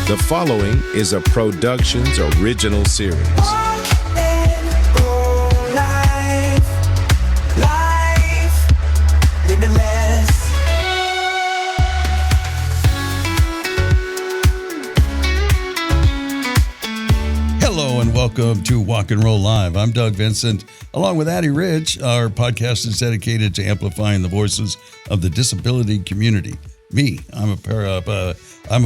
The following is a Productions original series. Hello and welcome to Walk and Roll Live. I'm Doug Vincent. Along with Addie Rich, our podcast is dedicated to amplifying the voices of the disability community. Me, I'm a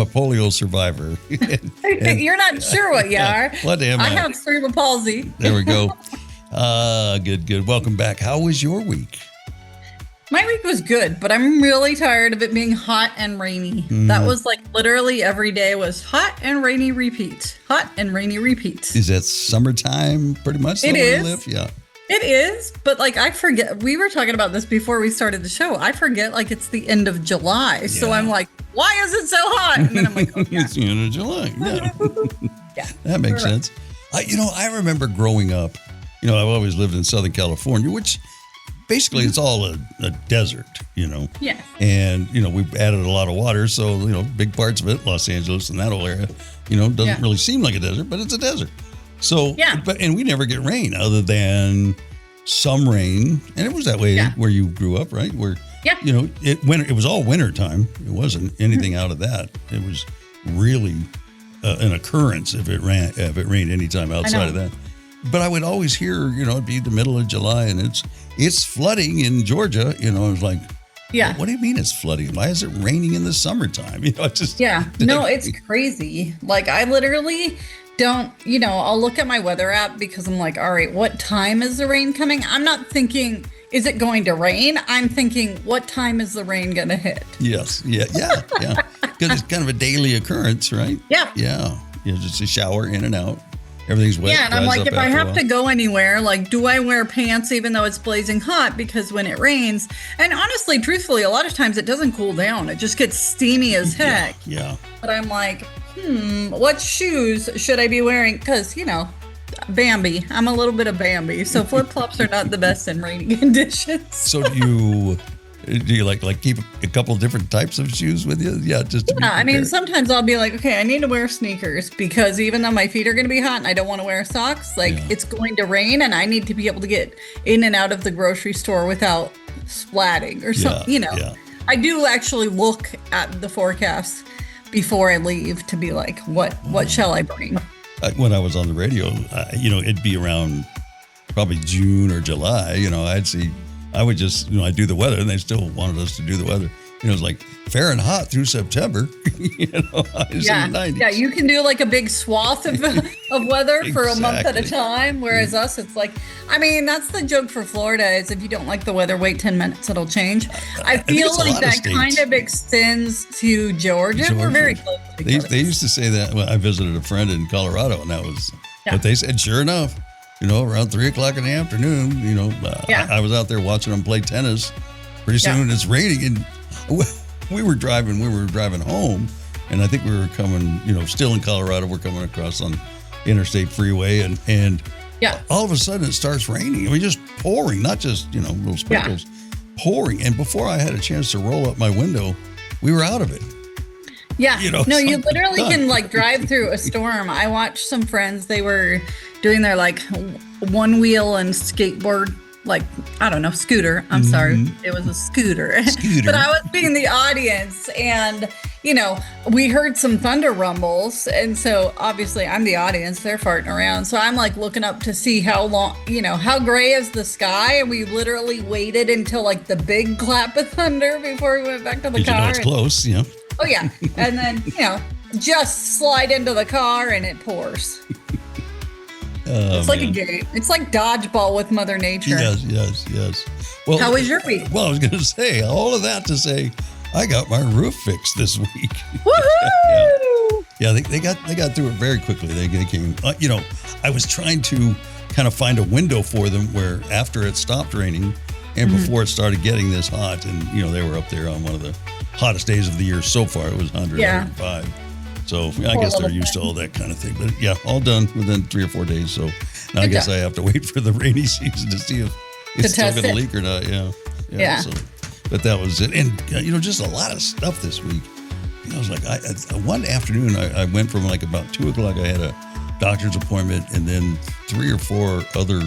polio survivor. and You're not sure what you are. What am I? I have cerebral palsy. There we go. Good. Welcome back. How was your week? My week was good, but I'm really tired of it being hot and rainy. That was like literally every day was hot and rainy repeat. Hot and rainy repeat. Is that summertime pretty much? It is. Live? Yeah. It is, but like I forget, we were talking about this before we started the show. I forget like it's the end of July. So I'm like, why is it so hot? And then I'm like, oh, yeah. It's the end of July. Yeah. Yeah. That makes sense. I remember growing up, I've always lived in Southern California, which basically it's all a desert, Yes. And, we've added a lot of water. So, big parts of it, Los Angeles and that whole area, doesn't really seem like a desert, but it's a desert. So, and we never get rain other than some rain. And it was that way where you grew up, right? Where, it was all winter time. It wasn't anything out of that. It was really an occurrence if it rained any time outside of that. But I would always hear, it'd be the middle of July and it's flooding in Georgia. I was like, what do you mean it's flooding? Why is it raining in the summertime? It's crazy. Like I literally don't, I'll look at my weather app because I'm like, all right, what time is the rain coming? I'm not thinking, is it going to rain? I'm thinking, what time is the rain going to hit? Yes. Yeah. Because it's kind of a daily occurrence, right? Yeah. Yeah. Just a shower in and out. Everything's wet. Yeah, and I'm like, if I have to go anywhere, like, do I wear pants even though it's blazing hot? Because when it rains, and honestly, truthfully, a lot of times it doesn't cool down. It just gets steamy as heck. Yeah. But I'm like, what shoes should I be wearing? Because, Bambi. I'm a little bit of Bambi. So flip-flops are not the best in rainy conditions. So do you like keep a couple different types of shoes with you? Yeah, just to be prepared. I mean, sometimes I'll be like, okay, I need to wear sneakers because even though my feet are going to be hot and I don't want to wear socks, it's going to rain and I need to be able to get in and out of the grocery store without splatting or something, I do actually look at the forecast before I leave to be like, what shall I bring? When I was on the radio, it'd be around probably June or July, I would just, I'd do the weather and they still wanted us to do the weather. It was like fair and hot through September, I was in the 90s. Yeah, you can do like a big swath of weather for a month at a time. Whereas us, it's like, that's the joke for Florida is if you don't like the weather, wait 10 minutes, it'll change. I feel like that kind of extends to Georgia. We're very close to each other. They used to say that when I visited a friend in Colorado and that was, but they said, sure enough, around 3:00 in the afternoon, I was out there watching them play tennis. Pretty soon it's raining and we were driving home and I think we were coming, still in Colorado, we're coming across on Interstate Freeway and all of a sudden it starts raining. Just pouring, not just, little sprinkles, pouring. And before I had a chance to roll up my window, we were out of it. Yeah. You literally can like drive through a storm. I watched some friends, they were doing their like one wheel and skateboard, like, I don't know, scooter. I'm sorry. It was a scooter. But I was being the audience and, we heard some thunder rumbles. And so obviously I'm the audience, they're farting around. So I'm like looking up to see how long, how gray is the sky. And we literally waited until like the big clap of thunder before we went back to the car. It's close, yeah. Oh, yeah. And then, just slide into the car and it pours. It's like a game. It's like dodgeball with Mother Nature. Yes. Well, how was your week? Well, I was going to say, all of that to say, I got my roof fixed this week. Woohoo! Yeah, they got through it very quickly. They came, I was trying to kind of find a window for them where after it stopped raining and before it started getting this hot, and, they were up there on one of the hottest days of the year so far. It was 105. So I guess they're used to all that kind of thing. But yeah, all done within 3 or 4 days. So now I guess I have to wait for the rainy season to see if it's still going to leak or not. Yeah. Yeah. So, but that was it. And, just a lot of stuff this week. I was like, one afternoon, I went from like about 2:00. I had a doctor's appointment, and then 3 or 4 other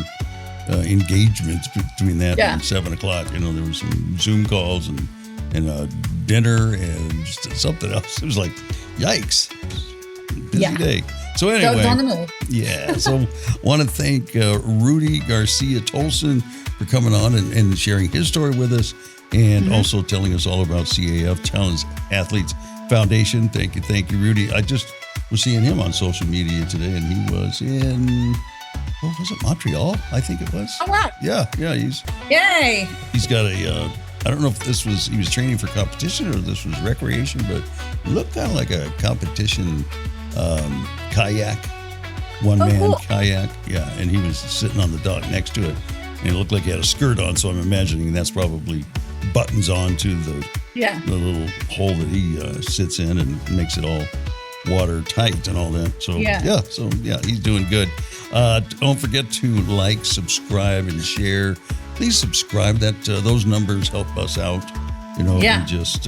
engagements between that and 7:00. You know, there were some Zoom calls and dinner and just something else. It was like, yikes. Busy day. So anyway, on the move. So want to thank Rudy Garcia Tolson for coming on and sharing his story with us, and also telling us all about CAF, Challenge Athletes Foundation. Thank you, Rudy. I just was seeing him on social media today, and he was in, what was it, Montreal? I think it was. Oh, wow. Yeah. Yay. He's got a, I don't know if he was training for competition or this was recreation, but it looked kind of like a competition kayak, one-man kayak. Yeah, and he was sitting on the dock next to it, and it looked like he had a skirt on, so I'm imagining that's probably buttons onto the little hole that he sits in and makes it all watertight and all that. So he's doing good. Don't forget to like, subscribe, and share. Please subscribe. Those numbers help us out. You know, we just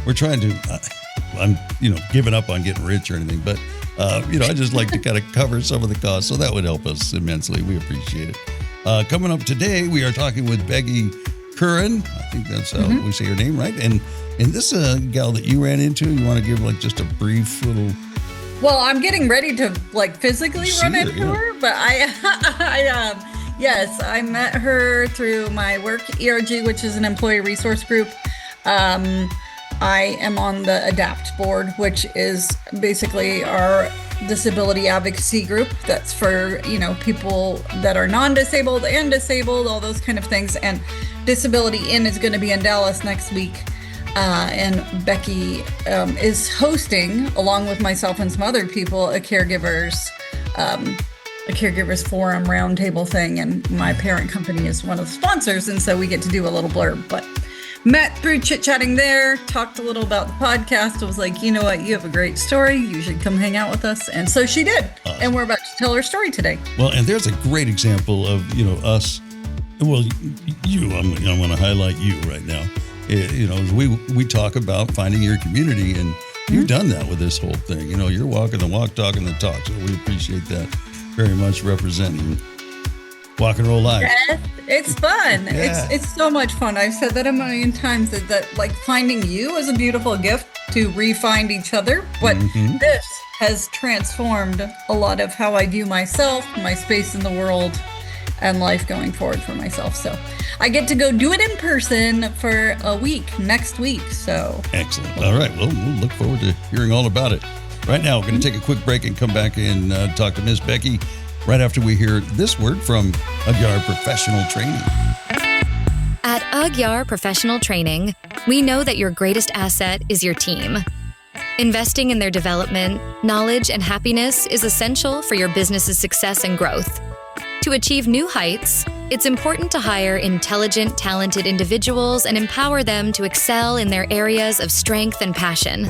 we're trying to. I'm giving up on getting rich or anything, but I just like to kind of cover some of the costs, so that would help us immensely. We appreciate it. Coming up today, we are talking with Becky Curran. I think that's how we say her name, right? And this gal that you ran into, you want to give like just a brief little. Well, I'm getting ready to like physically run into her, but yes, I met her through my work, ERG, which is an employee resource group. I am on the ADAPT board, which is basically our disability advocacy group. That's for, people that are non-disabled and disabled, all those kind of things. And Disability In is going to be in Dallas next week. And Becky is hosting, along with myself and some other people, a caregivers forum roundtable thing. And my parent company is one of the sponsors. And so we get to do a little blurb, but met through chit-chatting there, talked a little about the podcast. I was like, you know what? You have a great story. You should come hang out with us. And so she did. Awesome. And we're about to tell her story today. Well, and there's a great example of, us. Well, I want to highlight you right now. We talk about finding your community, and you've done that with this whole thing. You're walking the walk, talking the talk. So we appreciate that very much, representing Walk and Roll Live. Yes, it's fun. Yeah. It's so much fun. I've said that a million times, that like finding you is a beautiful gift to re-find each other. But this has transformed a lot of how I view myself, my space in the world, and life going forward for myself. So I get to go do it in person for a week next week. So excellent. All right. Well, we'll look forward to hearing all about it. Right now, we're going to take a quick break and come back and talk to Miss Becky right after we hear this word from Ugyar Professional Training. At Ugyar Professional Training, we know that your greatest asset is your team. Investing in their development, knowledge, and happiness is essential for your business's success and growth. To achieve new heights, it's important to hire intelligent, talented individuals and empower them to excel in their areas of strength and passion.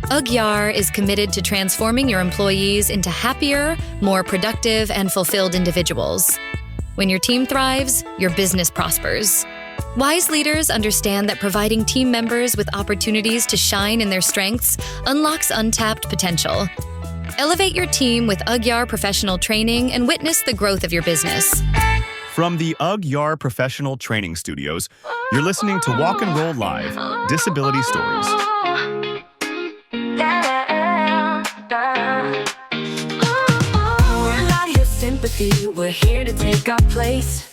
Ugyar is committed to transforming your employees into happier, more productive, and fulfilled individuals. When your team thrives, your business prospers. Wise leaders understand that providing team members with opportunities to shine in their strengths unlocks untapped potential. Elevate your team with Ugyar Professional Training and witness the growth of your business. From the Ugyar Professional Training Studios, you're listening to Walk and Roll Live, Disability Stories. We're not here sympathy, we're here to take our place.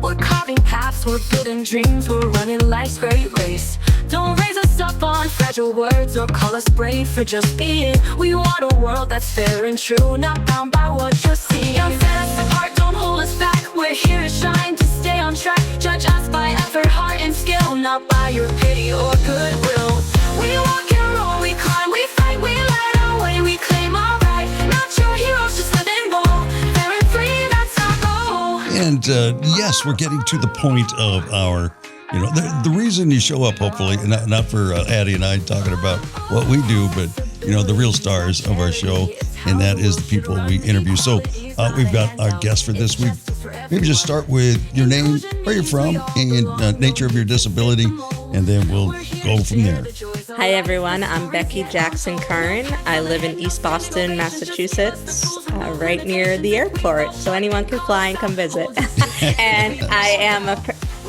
We're carving paths, we're building dreams, we're running life's great race. Don't raise us up on fragile words or call us brave for just being. We want a world that's fair and true, not bound by what you're seeing. Don't set us apart, don't hold us back. We're here to shine, to stay on track. Judge us by effort, heart, and skill, not by your pity or goodwill. We walk and roll, we climb, we fight, we light our way, we claim our right. Not your heroes, just living bold, fair and free, that's our goal. And yes, we're getting to the point of our, the reason you show up, hopefully, not for Addie and I talking about what we do, but, the real stars of our show, and that is the people we interview. So we've got our guest for this week. Maybe just start with your name, where you're from, and nature of your disability, and then we'll go from there. Hi everyone, I'm Becky Curran. I live in East Boston, Massachusetts, right near the airport, so anyone can fly and come visit. And I am a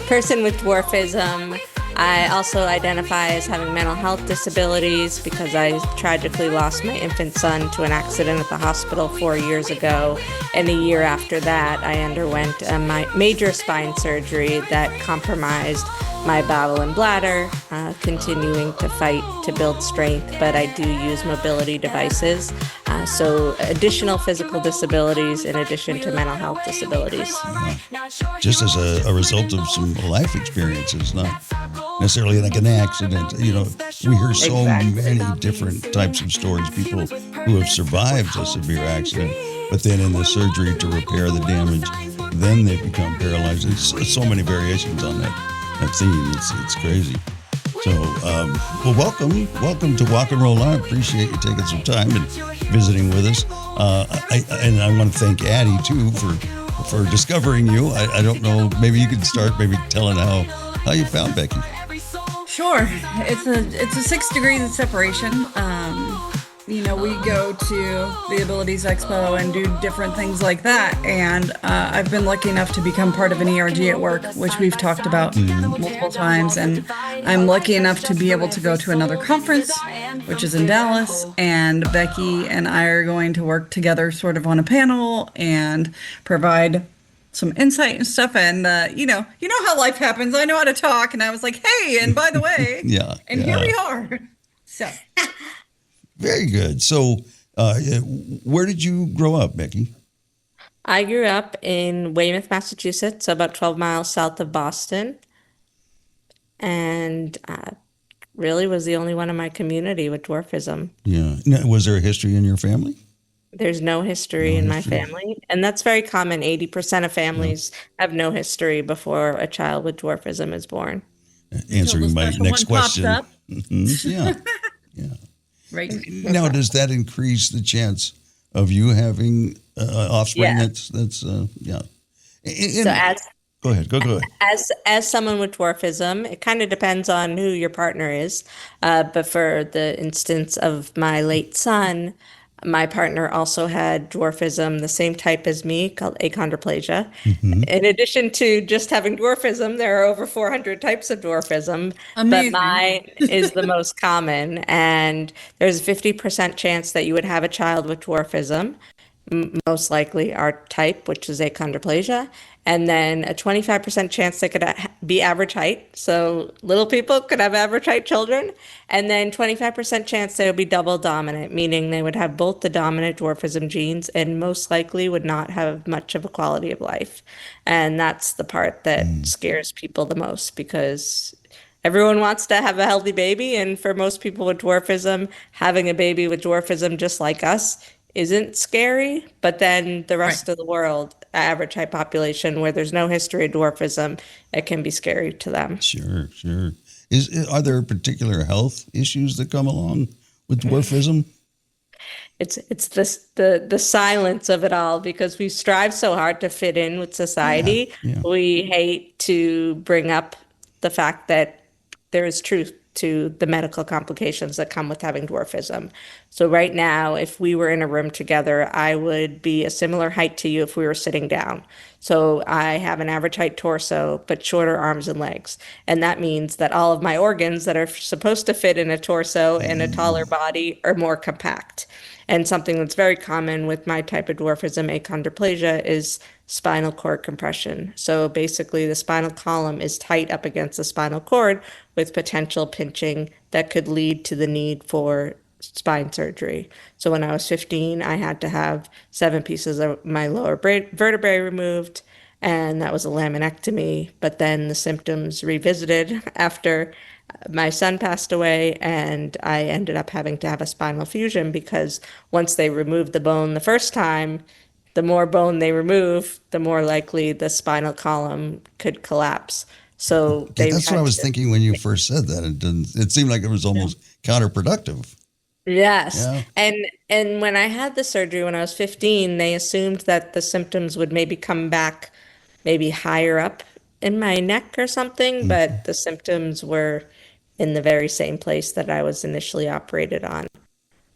person with dwarfism. I also identify as having mental health disabilities because I tragically lost my infant son to an accident at the hospital 4 years ago. And a year after that, I underwent a major spine surgery that compromised my bowel and bladder, continuing to fight to build strength, but I do use mobility devices. So additional physical disabilities in addition to mental health disabilities. Just as a result of some life experiences, not necessarily like an accident. You know, we hear so many different types of stories, people who have survived a severe accident, but then in the surgery to repair the damage, then they become paralyzed. It's so many variations on that theme. It's crazy. So, well, welcome to Walk and Roll Live. Appreciate you taking some time and visiting with us. I want to thank Addie too for discovering you. I don't know. Maybe you could start telling how you found Becky. Sure. It's a 6 degrees of separation. We go to the Abilities Expo and do different things like that. And I've been lucky enough to become part of an ERG at work, which we've talked about multiple times. And I'm lucky enough to be able to go to another conference, which is in Dallas. And Becky and I are going to work together sort of on a panel and provide some insight and stuff. And, you know how life happens. I know how to talk. And I was like, hey, and by the way, here we are. So... Very good. So, where did you grow up, Becky? I grew up in Weymouth, Massachusetts, about 12 miles south of Boston, and really was the only one in my community with dwarfism. Yeah. Now, was there a history in your family? There's no history in my family, and that's very common. 80% of families have no history before a child with dwarfism is born. Answering my next question. Mm-hmm. Yeah. Right. Now, does that increase the chance of you having offspring? Yeah. That's yeah. Go ahead. As someone with dwarfism, it kind of depends on who your partner is. But for the instance of my late son, my partner also had dwarfism, the same type as me, called achondroplasia. Mm-hmm. In addition to just having dwarfism, there are over 400 types of dwarfism. Amazing. But mine is the most common. And there's a 50% chance that you would have a child with dwarfism, most likely our type, which is achondroplasia. And then a 25% chance they could be average height. So little people could have average height children. And then 25% chance they would be double dominant, meaning they would have both the dominant dwarfism genes and most likely would not have much of a quality of life. And that's the part that scares people the most, because everyone wants to have a healthy baby. And for most people with dwarfism, having a baby with dwarfism just like us isn't scary, but then the rest of the world, average height population where there's no history of dwarfism, it can be scary to them. Sure. Are there particular health issues that come along with dwarfism? It's the silence of it all, because we strive so hard to fit in with society. Yeah. We hate to bring up the fact that there is truth to the medical complications that come with having dwarfism. So right now, if we were in a room together, I would be a similar height to you if we were sitting down. So I have an average height torso, but shorter arms and legs. And that means that all of my organs that are supposed to fit in a torso and a taller body are more compact. And something that's very common with my type of dwarfism, achondroplasia, is spinal cord compression. So basically the spinal column is tight up against the spinal cord with potential pinching that could lead to the need for spine surgery. So when I was 15, I had to have 7 pieces of my lower vertebrae removed, and that was a laminectomy. But then the symptoms revisited after my son passed away, and I ended up having to have a spinal fusion, because once they removed the bone the first time, the more bone they remove, the more likely the spinal column could collapse. So that's what I was thinking when you first said that. It seemed like it was almost counterproductive. Yes. Yeah. And when I had the surgery when I was 15, they assumed that the symptoms would maybe come back maybe higher up in my neck or something, but the symptoms were in the very same place that I was initially operated on.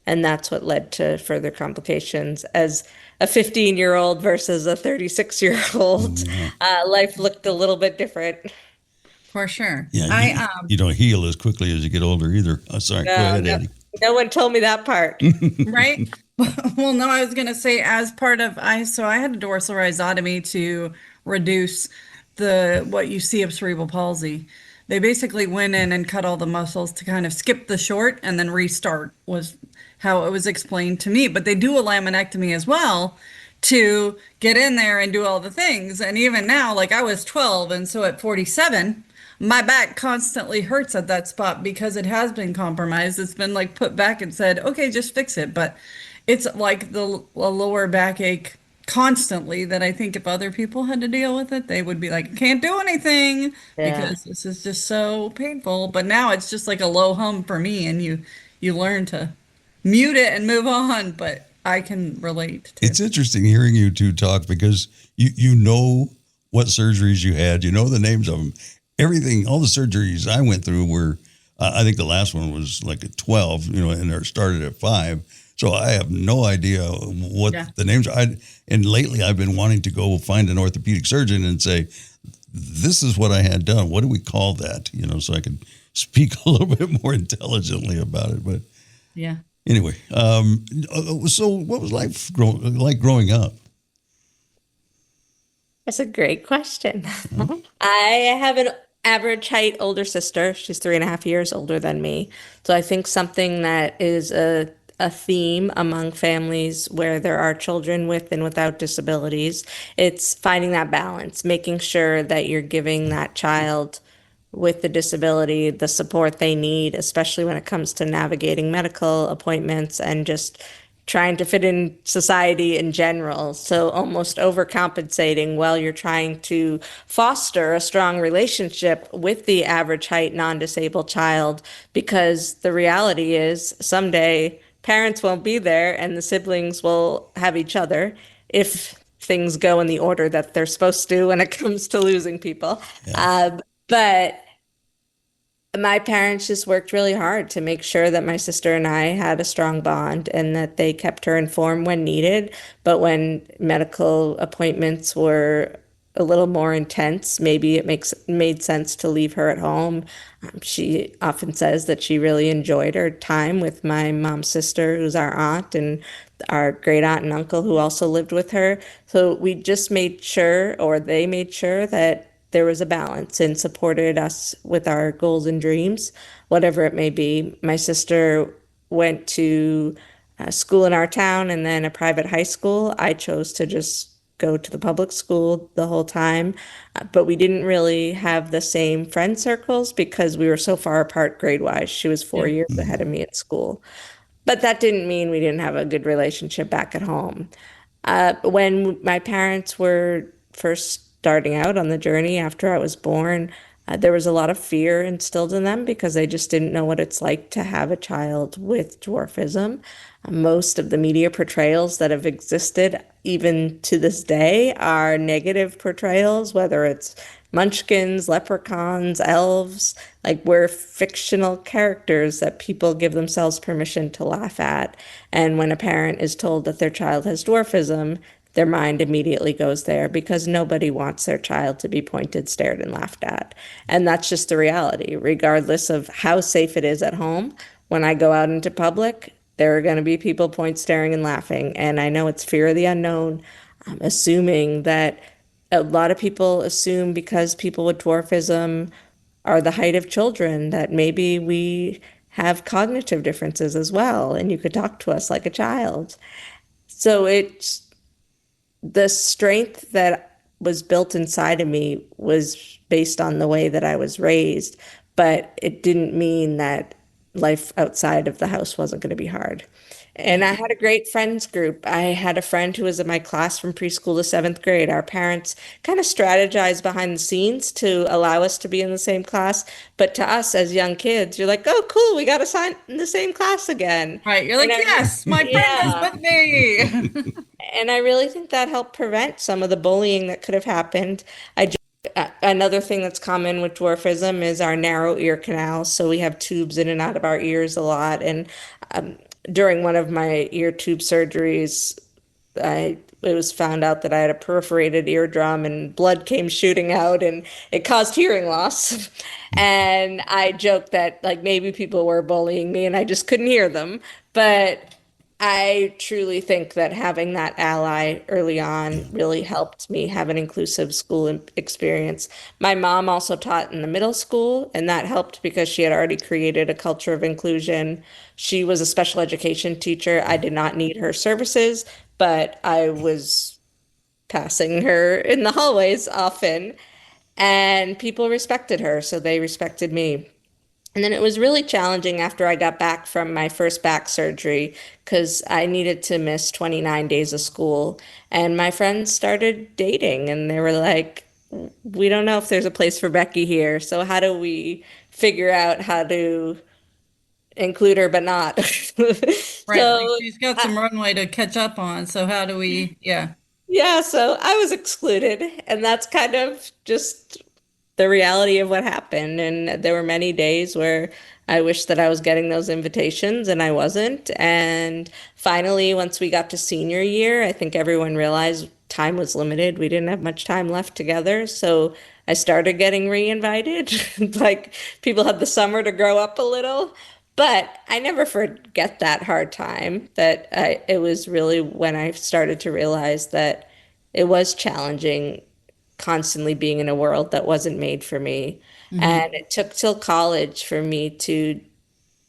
And that's what led to further complications. As a 15-year-old versus a 36-year-old, life looked a little bit different. For sure. Yeah, you don't heal as quickly as you get older either. Oh, sorry, go ahead, Eddie. No one told me that part. Right? Well, no, I was going to say as part of, so I had a dorsal rhizotomy to reduce what you see of cerebral palsy. They basically went in and cut all the muscles to kind of skip the short and then restart was how it was explained to me. But they do a laminectomy as well to get in there and do all the things. And even now, like I was 12, and so at 47, my back constantly hurts at that spot because it has been compromised. It's been like put back and said, okay, just fix it. But it's like the lower backache constantly that I think if other people had to deal with it, they would be like, can't do anything because this is just so painful. But now it's just like a low hum for me, and you learn to mute it and move on. But I can relate to. It's interesting hearing you two talk because you know what surgeries you had, you know the names of them. Everything, all the surgeries I went through were, I think the last one was like at 12, and it started at 5. So I have no idea what the names are. And lately I've been wanting to go find an orthopedic surgeon and say, this is what I had done. What do we call that? So I can speak a little bit more intelligently about it. But yeah. Anyway, so what was life like growing up? That's a great question. I have an average height older sister. She's 3.5 years older than me. So I think something that is a theme among families where there are children with and without disabilities, it's finding that balance, making sure that you're giving that child with the disability the support they need, especially when it comes to navigating medical appointments and just trying to fit in society in general. So almost overcompensating while you're trying to foster a strong relationship with the average height non-disabled child, because the reality is someday parents won't be there and the siblings will have each other if things go in the order that they're supposed to when it comes to losing people. But my parents just worked really hard to make sure that my sister and I had a strong bond and that they kept her informed when needed. But when medical appointments were a little more intense, maybe it made sense to leave her at home. She often says that she really enjoyed her time with my mom's sister, who's our aunt, and our great aunt and uncle who also lived with her. So we just made sure, or they made sure, that there was a balance and supported us with our goals and dreams, whatever it may be. My sister went to school in our town and then a private high school. I chose to just go to the public school the whole time, but we didn't really have the same friend circles because we were so far apart grade-wise. She was 4 years ahead of me at school. But that didn't mean we didn't have a good relationship back at home. When my parents were first starting out on the journey after I was born, there was a lot of fear instilled in them because they just didn't know what it's like to have a child with dwarfism. Most of the media portrayals that have existed even to this day are negative portrayals, whether it's munchkins, leprechauns, elves. Like, we're fictional characters that people give themselves permission to laugh at. And when a parent is told that their child has dwarfism, their mind immediately goes there because nobody wants their child to be pointed, stared, and laughed at. And that's just the reality. Regardless of how safe it is at home, when I go out into public, there are going to be people point, staring, and laughing. And I know it's fear of the unknown. I'm assuming that a lot of people assume because people with dwarfism are the height of children, that maybe we have cognitive differences as well, and you could talk to us like a child. So it's the strength that was built inside of me was based on the way that I was raised, but it didn't mean that life outside of the house wasn't going to be hard. And I had a great friends group. I had a friend who was in my class from preschool to 7th grade. Our parents kind of strategized behind the scenes to allow us to be in the same class. But to us as young kids, you're like, oh, cool, we got assigned in the same class again. Right. You're like, yes, my friend is with me. And I really think that helped prevent some of the bullying that could have happened. Another thing that's common with dwarfism is our narrow ear canals. So we have tubes in and out of our ears a lot. And during one of my ear tube surgeries, it was found out that I had a perforated eardrum and blood came shooting out and it caused hearing loss. And I joked that like maybe people were bullying me and I just couldn't hear them. But I truly think that having that ally early on really helped me have an inclusive school experience. My mom also taught in the middle school, and that helped because she had already created a culture of inclusion. She was a special education teacher. I did not need her services, but I was passing her in the hallways often, and people respected her, so they respected me. And then it was really challenging after I got back from my first back surgery because I needed to miss 29 days of school. And my friends started dating and they were like, we don't know if there's a place for Becky here. So how do we figure out how to include her but not? Right. Like she's got some runway to catch up on. So how do we, yeah. Yeah, so I was excluded, and that's kind of just the reality of what happened. And there were many days where I wish that I was getting those invitations and I wasn't. And finally, once we got to senior year, I think everyone realized time was limited. We didn't have much time left together. So I started getting re-invited. Like people had the summer to grow up a little. But I never forget that hard time that it was really when I started to realize that it was challenging constantly being in a world that wasn't made for me. And it took till college for me to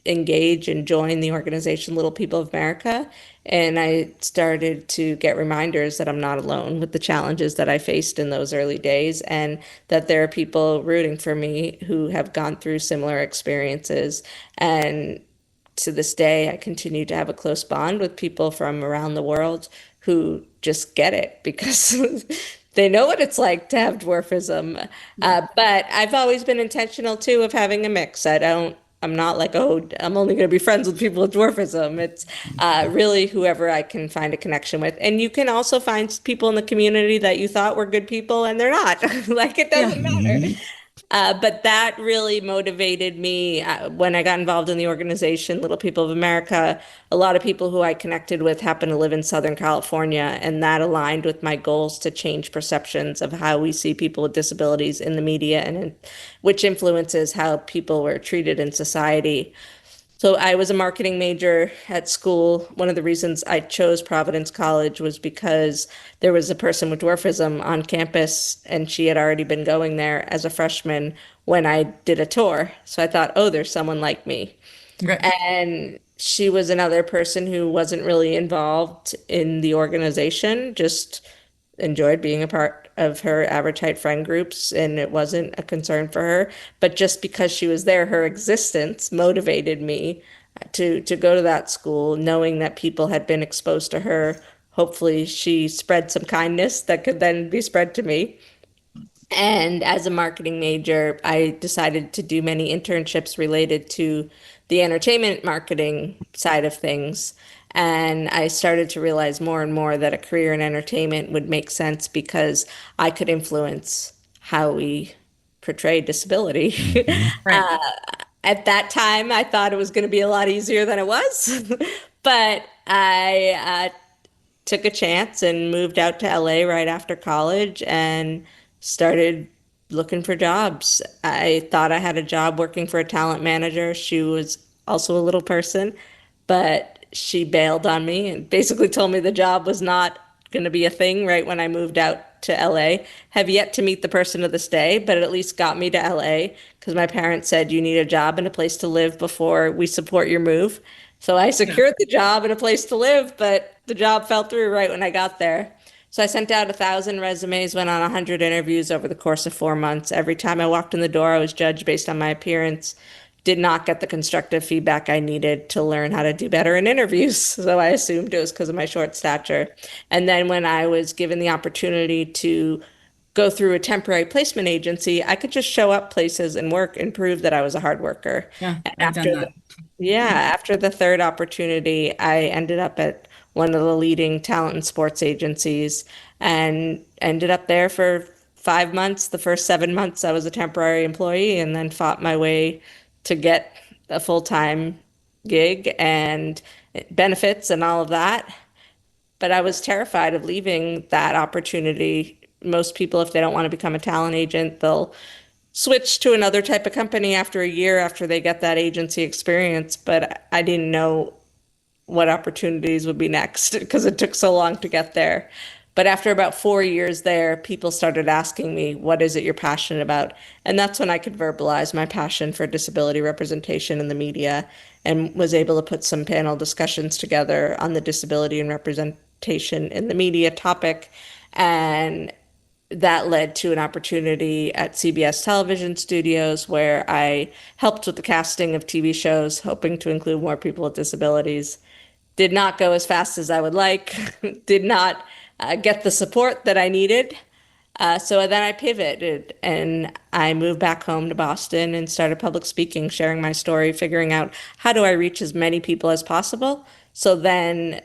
engage and join the organization Little People of America. And I started to get reminders that I'm not alone with the challenges that I faced in those early days, and that there are people rooting for me who have gone through similar experiences. And to this day, I continue to have a close bond with people from around the world who just get it because they know what it's like to have dwarfism. But I've always been intentional too of having a mix. I'm not like, oh, I'm only going to be friends with people with dwarfism. It's really whoever I can find a connection with. And you can also find people in the community that you thought were good people and they're not. Like it doesn't matter. But that really motivated me when I got involved in the organization, Little People of America. A lot of people who I connected with happen to live in Southern California, and that aligned with my goals to change perceptions of how we see people with disabilities in the media and which influences how people were treated in society. So I was a marketing major at school. One of the reasons I chose Providence College was because there was a person with dwarfism on campus, and she had already been going there as a freshman when I did a tour. So I thought, oh, there's someone like me. Right. And she was another person who wasn't really involved in the organization, just enjoyed being a part of her average height friend groups, and it wasn't a concern for her. But just because she was there, her existence motivated me to go to that school, knowing that people had been exposed to her. Hopefully, she spread some kindness that could then be spread to me. And as a marketing major, I decided to do many internships related to the entertainment marketing side of things. And I started to realize more and more that a career in entertainment would make sense because I could influence how we portray disability. Right. At that time, I thought it was going to be a lot easier than it was. But I took a chance and moved out to LA right after college and started looking for jobs. I thought I had a job working for a talent manager. She was also a little person, but she bailed on me and basically told me the job was not going to be a thing right when I moved out to LA. Have yet to meet the person to this day, but it at least got me to LA because my parents said you need a job and a place to live before we support your move. So I secured the job and a place to live, but the job fell through right when I got there. So I sent out 1,000 resumes, went on 100 interviews over the course of 4 months. Every time I walked in the door, I was judged based on my appearance. Did not get the constructive feedback I needed to learn how to do better in interviews. So I assumed it was because of my short stature. And then when I was given the opportunity to go through a temporary placement agency, I could just show up places and work and prove that I was a hard worker. Yeah, I've done that. After the third opportunity, I ended up at one of the leading talent and sports agencies and ended up there for 5 months. The first 7 months, I was a temporary employee, and then fought my way to get a full-time gig and benefits and all of that. But I was terrified of leaving that opportunity. Most people, if they don't want to become a talent agent, they'll switch to another type of company after a year after they get that agency experience. But I didn't know what opportunities would be next because it took so long to get there. But after about 4 years there, people started asking me, what is it you're passionate about? And that's when I could verbalize my passion for disability representation in the media, and was able to put some panel discussions together on the disability and representation in the media topic. And that led to an opportunity at CBS Television Studios, where I helped with the casting of TV shows, hoping to include more people with disabilities. Did not go as fast as I would like, did not get the support that I needed. So then I pivoted and I moved back home to Boston and started public speaking, sharing my story, figuring out how do I reach as many people as possible, so then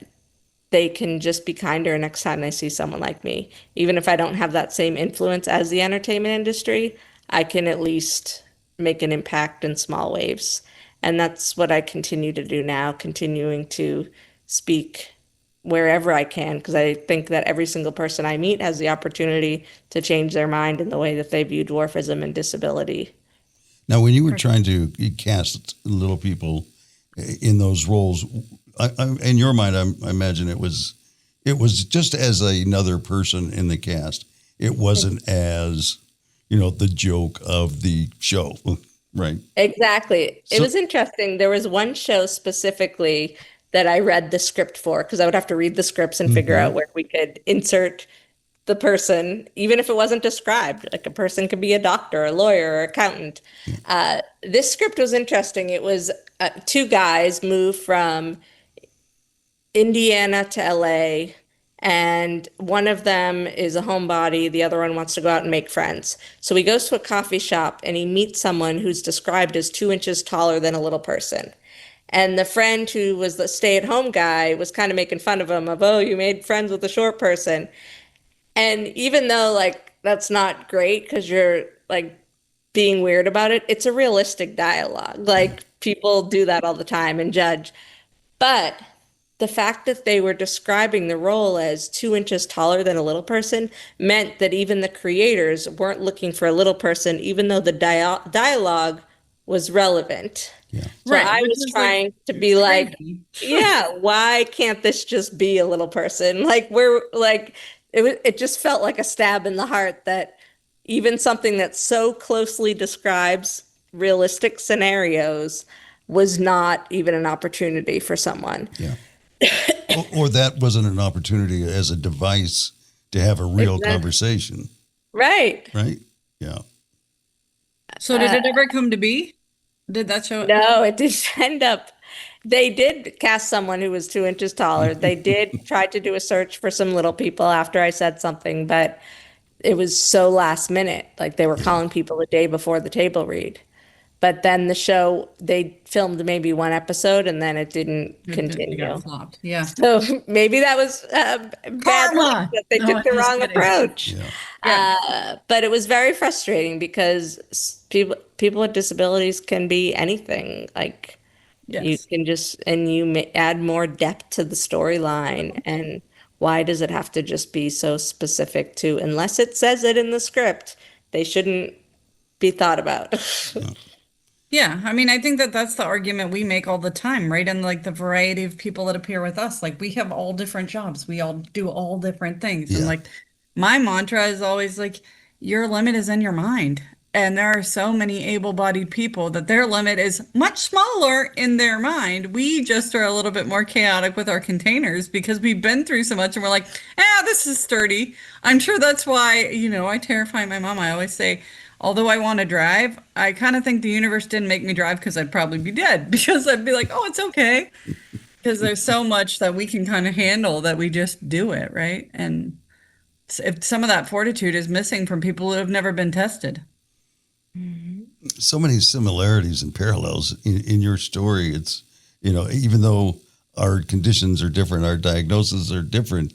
they can just be kinder next time they see someone like me. Even if I don't have that same influence as the entertainment industry, I can at least make an impact in small waves. And that's what I continue to do now, continuing to speak wherever I can, because I think that every single person I meet has the opportunity to change their mind in the way that they view dwarfism and disability. Now, when you were trying to cast little people in those roles, in your mind, I imagine it was just as another person in the cast. It wasn't as, the joke of the show, right? Exactly. It was interesting. There was one show specifically that I read the script for, because I would have to read the scripts and figure out where we could insert the person, even if it wasn't described. Like, a person could be a doctor, a lawyer, or accountant. This script was interesting. It was two guys moved from Indiana to LA, and one of them is a homebody. The other one wants to go out and make friends. So he goes to a coffee shop and he meets someone who's described as 2 inches taller than a little person. And the friend who was the stay-at-home guy was kind of making fun of him, oh, you made friends with a short person. And even though, that's not great because you're, being weird about it, it's a realistic dialogue. People do that all the time and judge. But the fact that they were describing the role as 2 inches taller than a little person meant that even the creators weren't looking for a little person, even though the dialogue was relevant. Yeah. So right, I was trying to be why can't this just be a little person? It just felt like a stab in the heart that even something that so closely describes realistic scenarios was not even an opportunity for someone. Yeah. or that wasn't an opportunity as a device to have a real conversation. Right. Right. Yeah. So did it ever come to be? Did that show? No, it didn't end up. They did cast someone who was 2 inches taller. They did try to do a search for some little people after I said something, but it was so last minute. They were calling people a day before the table read. But then the show, they filmed maybe one episode and then it didn't continue. It got flopped. Yeah. So maybe that was bad luck that they took the wrong approach. Yeah. But it was very frustrating because people with disabilities can be anything. You can just, and you add more depth to the storyline. And why does it have to just be so specific to, unless it says it in the script, they shouldn't be thought about. Yeah, I mean, I think that's the argument we make all the time, right? And the variety of people that appear with us, we have all different jobs. We all do all different things. Yeah. And my mantra is always your limit is in your mind. And there are so many able-bodied people that their limit is much smaller in their mind. We just are a little bit more chaotic with our containers because we've been through so much and we're this is sturdy. I'm sure that's why, I terrify my mom. I always say, although I want to drive, I kind of think the universe didn't make me drive because I'd probably be dead, because I'd be oh, it's okay. Because there's so much that we can kind of handle that we just do it, right? And if some of that fortitude is missing from people who have never been tested. So many similarities and parallels in your story. It's, even though our conditions are different, our diagnoses are different,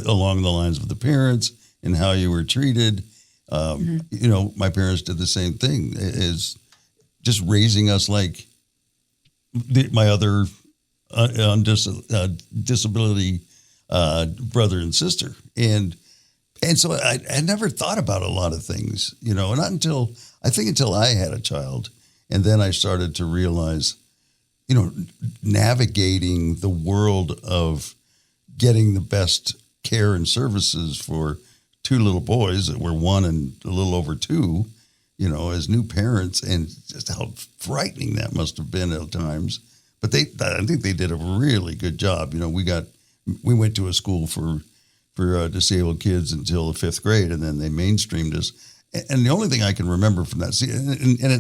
along the lines of the parents and how you were treated. You know, my parents did the same thing, is just raising us like my other disability brother and sister. And so I never thought about a lot of things, you know, not until I had a child. And then I started to realize, you know, navigating the world of getting the best care and services for two little boys that were 1 and a little over 2, you know, as new parents, and just how frightening that must have been at times. But I think they did a really good job. You know, we went to a school for disabled kids until the 5th grade, and then they mainstreamed us. And the only thing I can remember from that,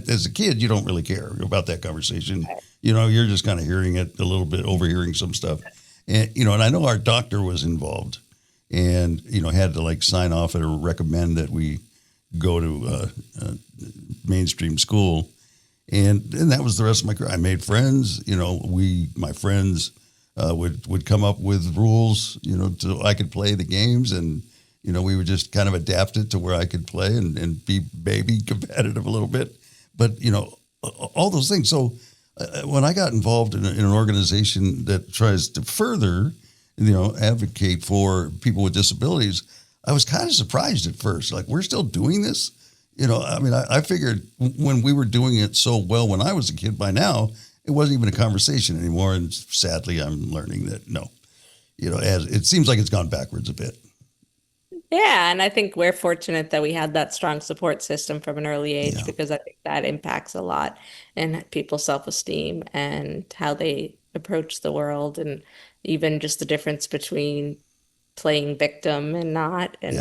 as a kid, you don't really care about that conversation. You know, you're just kind of hearing it a little bit, overhearing some stuff. And, you know, and I know our doctor was involved and, you know, had to like sign off or recommend that we go to mainstream school. And that was the rest of my career. I made friends, you know, my friends would come up with rules, you know, so I could play the games, and, you know, we would just kind of adapt it to where I could play and be maybe competitive a little bit, but, you know, all those things. So when I got involved in an organization that tries to further, you know, advocate for people with disabilities, I was kind of surprised at first, like, we're still doing this? You know, I mean, I figured when we were doing it so well when I was a kid, by now, it wasn't even a conversation anymore. And sadly, I'm learning that, no, you know, as it seems like it's gone backwards a bit. Yeah, and I think we're fortunate that we had that strong support system from an early age, because I think that impacts a lot in people's self-esteem and how they approach the world, and even just the difference between playing victim and not, and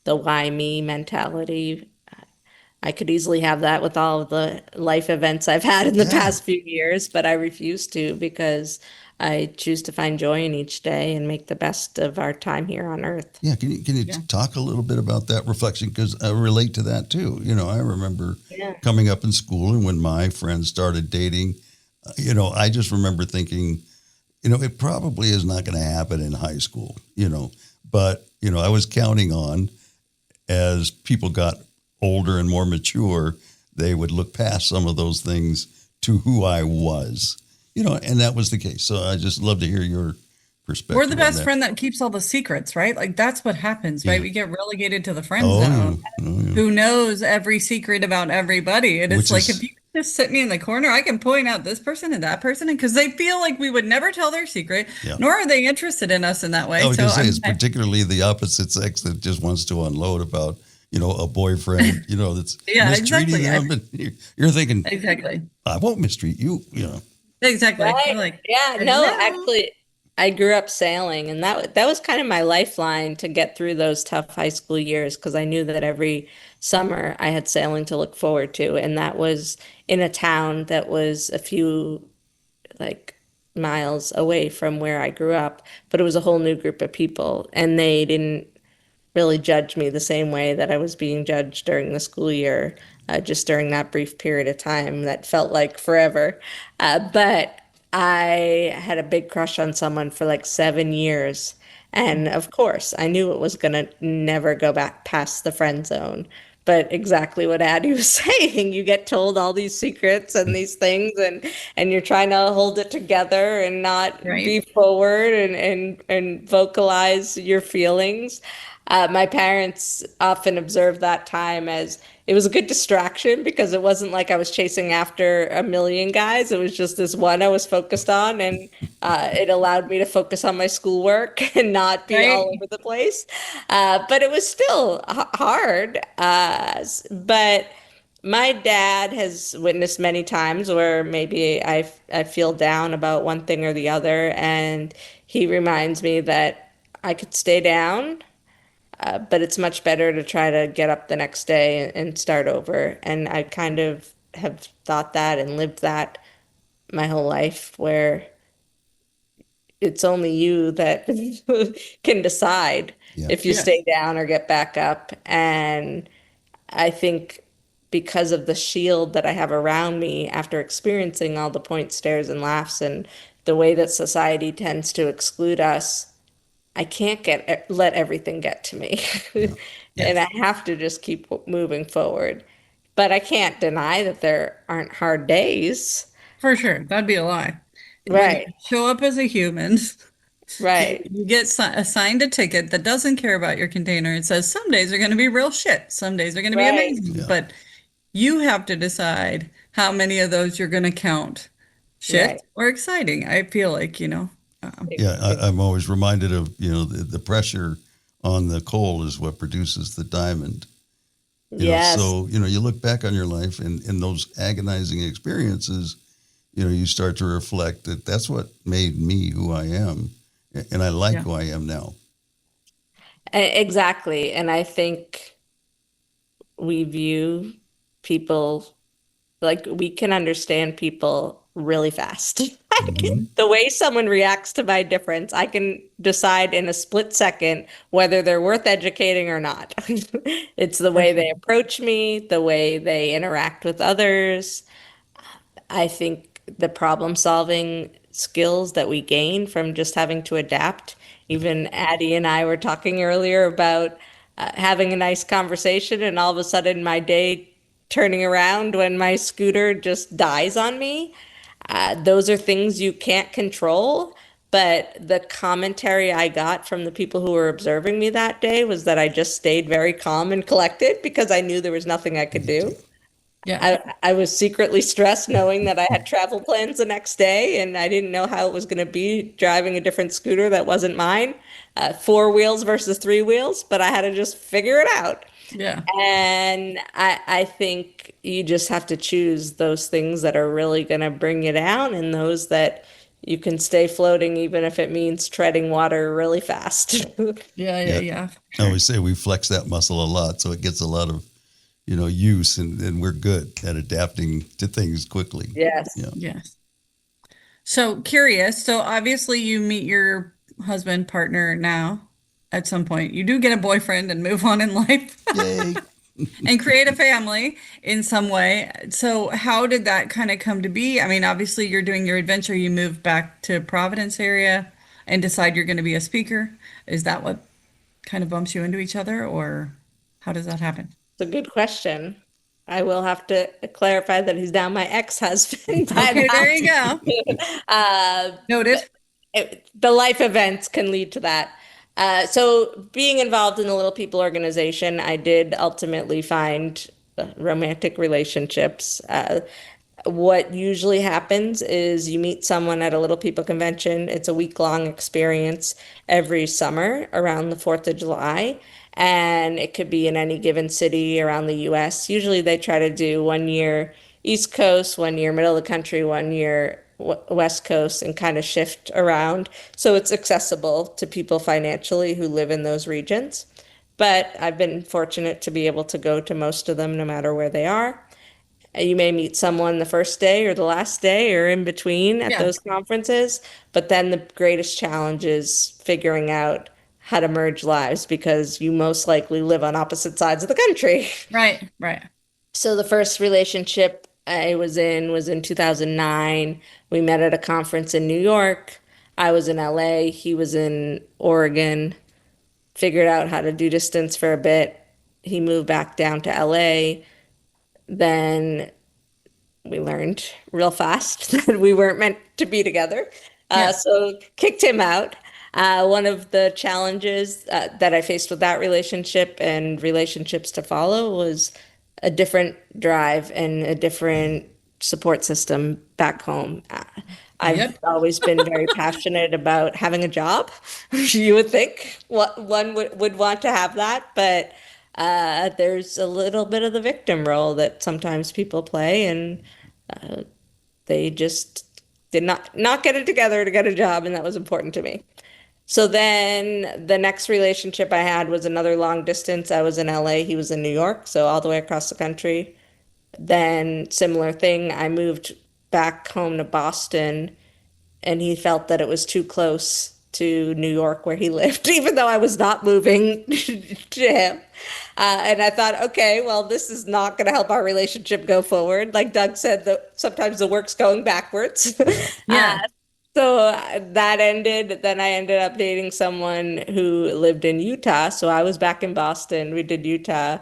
the why me mentality. I could easily have that with all of the life events I've had in the past few years, but I refuse to, because I choose to find joy in each day and make the best of our time here on earth. Yeah. Can you talk a little bit about that reflection? Because I relate to that too. You know, I remember coming up in school, and when my friends started dating, you know, I just remember thinking, you know, it probably is not going to happen in high school, you know, but, you know, I was counting on, as people got older and more mature, they would look past some of those things to who I was, you know, and that was the case. So I just love to hear your perspective. We're the best friend that keeps all the secrets, right? Like, that's what happens, right? We get relegated to the friend zone. Who knows every secret about everybody? And it's like, if you just sit me in the corner, I can point out this person and that person, and because they feel like we would never tell their secret, nor are they interested in us in that way. I was going to say, it's particularly the opposite sex that just wants to unload about, you know, a boyfriend, you know, that's mistreating them. But you're thinking, I won't mistreat you, you know. Exactly. Right. Like, Actually, I grew up sailing, and that was kind of my lifeline to get through those tough high school years, because I knew that every summer I had sailing to look forward to, and that was in a town that was a few like miles away from where I grew up, but it was a whole new group of people, and they didn't really judge me the same way that I was being judged during the school year, just during that brief period of time that felt like forever. But I had a big crush on someone for like 7 years. And of course, I knew it was going to never go back past the friend zone. But exactly what Addie was saying, you get told all these secrets and these things, and you're trying to hold it together and not be forward and vocalize your feelings. My parents often observed that time as it was a good distraction, because it wasn't like I was chasing after a million guys. It was just this one I was focused on, and it allowed me to focus on my schoolwork and not be all over the place. But it was still hard. But my dad has witnessed many times where maybe I feel down about one thing or the other, and he reminds me that I could stay down, but it's much better to try to get up the next day and start over. And I kind of have thought that and lived that my whole life, where it's only you that can decide if you stay down or get back up. And I think because of the shield that I have around me after experiencing all the point stares and laughs and the way that society tends to exclude us, I can't let everything get to me. And I have to just keep moving forward. But I can't deny that there aren't hard days. For sure. That'd be a lie. When you Right. show up as a human, Right. you get assigned a ticket that doesn't care about your container. It says some days are going to be real shit. Some days are going to be Right. amazing. But you have to decide how many of those you're going to count shit Right. or exciting. I feel like, I'm always reminded of, the pressure on the coal is what produces the diamond. Yes. So, you look back on your life and in those agonizing experiences, you start to reflect that that's what made me who I am. And I like who I am now. Exactly. And I think we view people like we can understand people really fast. The way someone reacts to my difference, I can decide in a split second whether they're worth educating or not. It's the way they approach me, the way they interact with others. I think the problem solving skills that we gain from just having to adapt. Even Addie and I were talking earlier about having a nice conversation, and all of a sudden my day turning around when my scooter just dies on me. Those are things you can't control. But the commentary I got from the people who were observing me that day was that I just stayed very calm and collected because I knew there was nothing I could do. I was secretly stressed knowing that I had travel plans the next day and I didn't know how it was going to be driving a different scooter that wasn't mine, 4 wheels versus 3 wheels, but I had to just figure it out. Yeah. And I think you just have to choose those things that are really going to bring you down and those that you can stay floating, even if it means treading water really fast. Yeah. I always say we flex that muscle a lot, so it gets a lot of use, and we're good at adapting to things quickly. Yes. Yes. So curious. So obviously you meet your husband, partner now at some point. You do get a boyfriend and move on in life. Yay. And create a family in some way. So how did that kind of come to be? I mean, obviously you're doing your adventure. You moved back to Providence area and decide you're going to be a speaker. Is that what kind of bumps you into each other, or how does that happen? It's a good question. I will have to clarify that he's now my ex-husband. Okay, there you go. Noted. The life events can lead to that. So being involved in the Little People organization, I did ultimately find romantic relationships. What usually happens is you meet someone at a Little People convention. It's a week-long experience every summer around the 4th of July. And it could be in any given city around the US. Usually they try to do 1 year East Coast, 1 year middle of the country, 1 year West Coast, and kind of shift around. So it's accessible to people financially who live in those regions. But I've been fortunate to be able to go to most of them no matter where they are. You may meet someone the first day or the last day or in between at those conferences. But then the greatest challenge is figuring out how to merge lives because you most likely live on opposite sides of the country. Right. So the first relationship I was in 2009. We met at a conference in New York. I was in LA. He was in Oregon. Figured out how to do distance for a bit. He moved back down to LA. Then we learned real fast that we weren't meant to be together. So kicked him out. One of the challenges that I faced with that relationship and relationships to follow was a different drive and a different support system back home. I've always been very passionate about having a job. You would think one would want to have that, but there's a little bit of the victim role that sometimes people play, and they just did not get it together to get a job, and that was important to me. So then the next relationship I had was another long distance. I was in LA, he was in New York, so all the way across the country. Then similar thing, I moved back home to Boston and he felt that it was too close to New York where he lived, even though I was not moving to him. And I thought, okay, well, this is not going to help our relationship go forward. Like Doug said, sometimes the work's going backwards. So that ended. Then I ended up dating someone who lived in Utah. So I was back in Boston. We did Utah.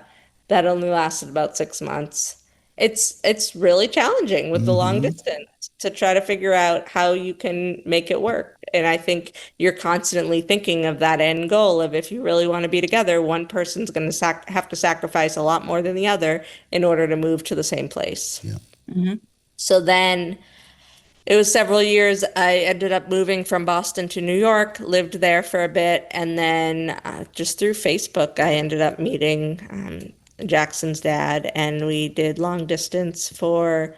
That only lasted about 6 months. It's really challenging with the long distance to try to figure out how you can make it work. And I think you're constantly thinking of that end goal of if you really want to be together, one person's going to have to sacrifice a lot more than the other in order to move to the same place. Yeah. So then it was several years. I ended up moving from Boston to New York, lived there for a bit, and then just through Facebook, I ended up meeting Jackson's dad, and we did long distance for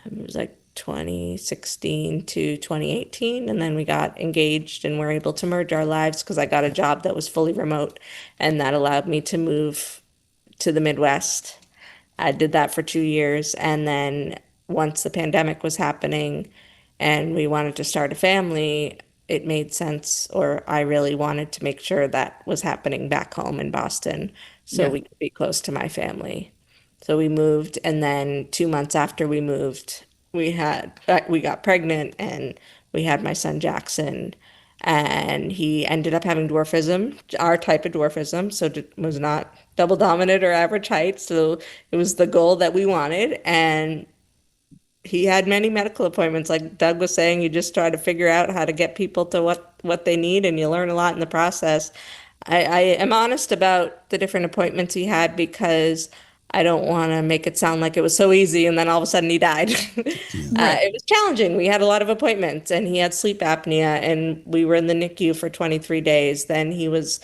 it was like 2016 to 2018, and then we got engaged and were able to merge our lives because I got a job that was fully remote, and that allowed me to move to the Midwest. I did that for 2 years. And then once the pandemic was happening and we wanted to start a family, it made sense, or I really wanted to make sure that was happening back home in Boston so we could be close to my family. So we moved, and then 2 months after we moved, we got pregnant and we had my son Jackson, and he ended up having dwarfism, our type of dwarfism, so was not double dominant or average height. So it was the goal that we wanted, and he had many medical appointments. Like Doug was saying, you just try to figure out how to get people to what they need, and you learn a lot in the process. I am honest about the different appointments he had because I don't want to make it sound like it was so easy and then all of a sudden he died. It was challenging. We had a lot of appointments, and he had sleep apnea, and we were in the NICU for 23 days. Then he was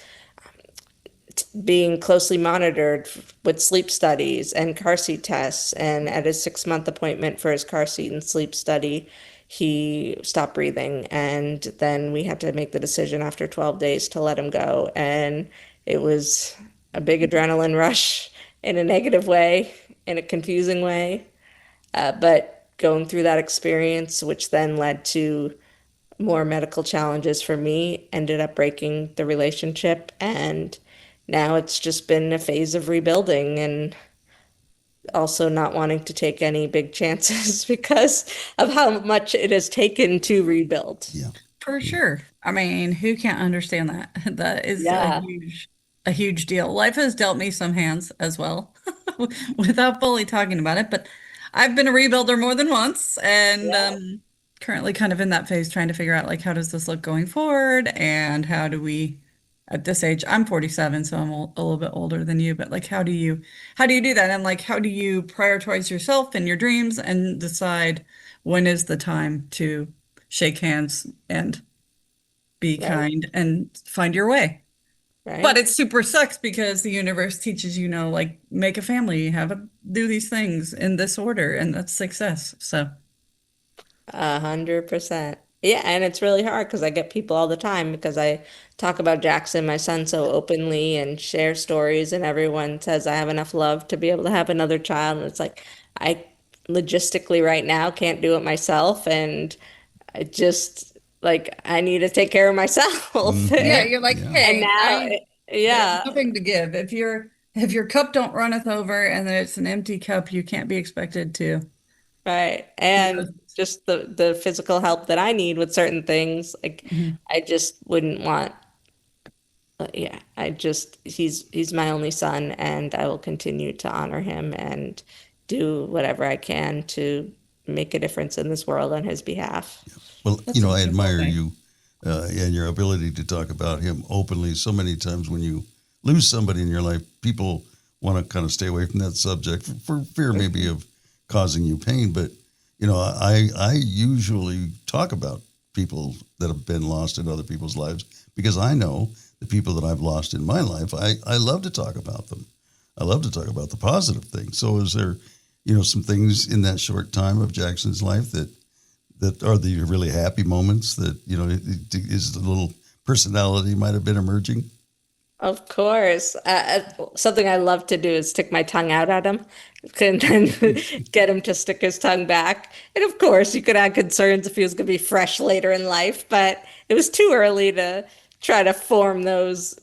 being closely monitored with sleep studies and car seat tests. And at his 6-month appointment for his car seat and sleep study, he stopped breathing. And then we had to make the decision after 12 days to let him go. And it was a big adrenaline rush in a negative way, in a confusing way. But going through that experience, which then led to more medical challenges for me, ended up breaking the relationship. And now it's just been a phase of rebuilding and also not wanting to take any big chances because of how much it has taken to rebuild. Yeah. For sure. I mean, who can't understand that? That is a huge deal. Life has dealt me some hands as well, without fully talking about it. But I've been a rebuilder more than once, and currently kind of in that phase, trying to figure out like how does this look going forward, and how do we, at this age, I'm 47, so I'm a little bit older than you, but like how do you do that, and like how do you prioritize yourself and your dreams and decide when is the time to shake hands and be kind and find your way. Right. But it super sucks because the universe teaches like make a family, do these things in this order, and that's success. So 100%. Yeah, and it's really hard because I get people all the time because I talk about Jackson, my son, so openly and share stories, and everyone says I have enough love to be able to have another child. And it's like I logistically right now can't do it myself, and I just I need to take care of myself. Yeah, you're like, hey, and now, there's nothing to give. If your cup don't runneth over and it's an empty cup, you can't be expected to. Right. And just the physical help that I need with certain things, I just wouldn't want. He's my only son, and I will continue to honor him and do whatever I can to make a difference in this world on his behalf. Well, I admire you and your ability to talk about him openly. So many times when you lose somebody in your life, people want to kind of stay away from that subject for fear maybe of causing you pain. But, I usually talk about people that have been lost in other people's lives because I know the people that I've lost in my life. I love to talk about them. I love to talk about the positive things. So is there, some things in that short time of Jackson's life that are the really happy moments that, his little personality might have been emerging? Of course. Something I love to do is stick my tongue out at him and then get him to stick his tongue back. And of course, you could have concerns if he was going to be fresh later in life, but it was too early to try to form those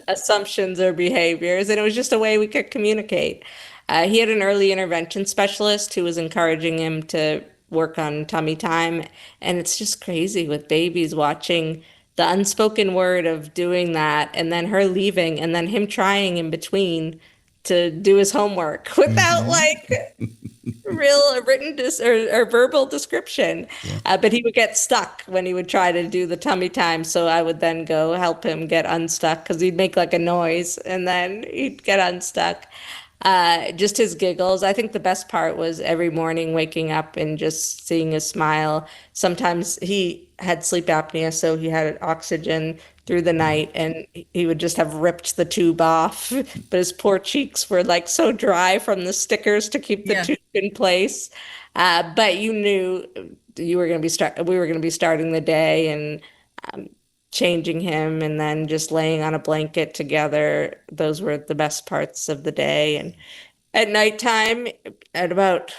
assumptions or behaviors. And it was just a way we could communicate. He had an early intervention specialist who was encouraging him to work on tummy time. And it's just crazy with babies watching the unspoken word of doing that and then her leaving and then him trying in between to do his homework without like real written or verbal description. But he would get stuck when he would try to do the tummy time. So I would then go help him get unstuck because he'd make like a noise and then he'd get unstuck. Just his giggles. I think the best part was every morning waking up and just seeing his smile. Sometimes he had sleep apnea, so he had oxygen through the night, and he would just have ripped the tube off. But his poor cheeks were like so dry from the stickers to keep the tube in place. But you knew you were going to be we were going to be starting the day and changing him and then just laying on a blanket together. Those were the best parts of the day. And at nighttime, at about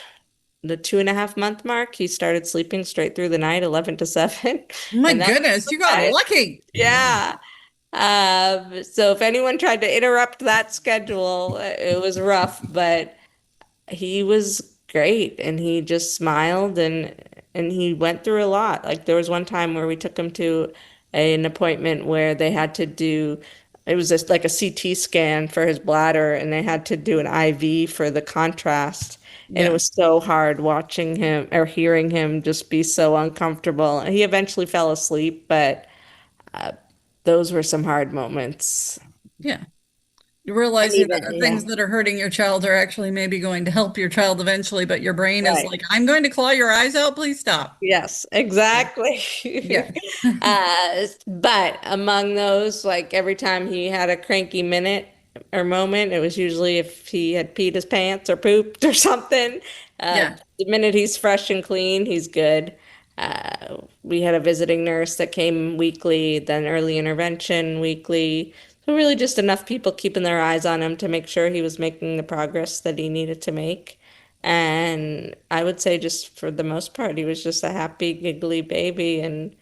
the 2.5 month mark, he started sleeping straight through the night, 11 to 7. My goodness, you got lucky. Yeah. So if anyone tried to interrupt that schedule, it was rough, but he was great and he just smiled and he went through a lot. Like there was one time where we took him to an appointment where they had to do, it was just like a CT scan for his bladder and they had to do an IV for the contrast. And it was so hard watching him or hearing him just be so uncomfortable. He eventually fell asleep, but those were some hard moments. Yeah. Realizing that the things that are hurting your child are actually maybe going to help your child eventually, but your brain is like, I'm going to claw your eyes out. Please stop. Yes, exactly. But among those, like every time he had a cranky minute or moment, it was usually if he had peed his pants or pooped or something. The minute he's fresh and clean, he's good. We had a visiting nurse that came weekly, then early intervention weekly. So really just enough people keeping their eyes on him to make sure he was making the progress that he needed to make. And I would say just for the most part, he was just a happy, giggly baby and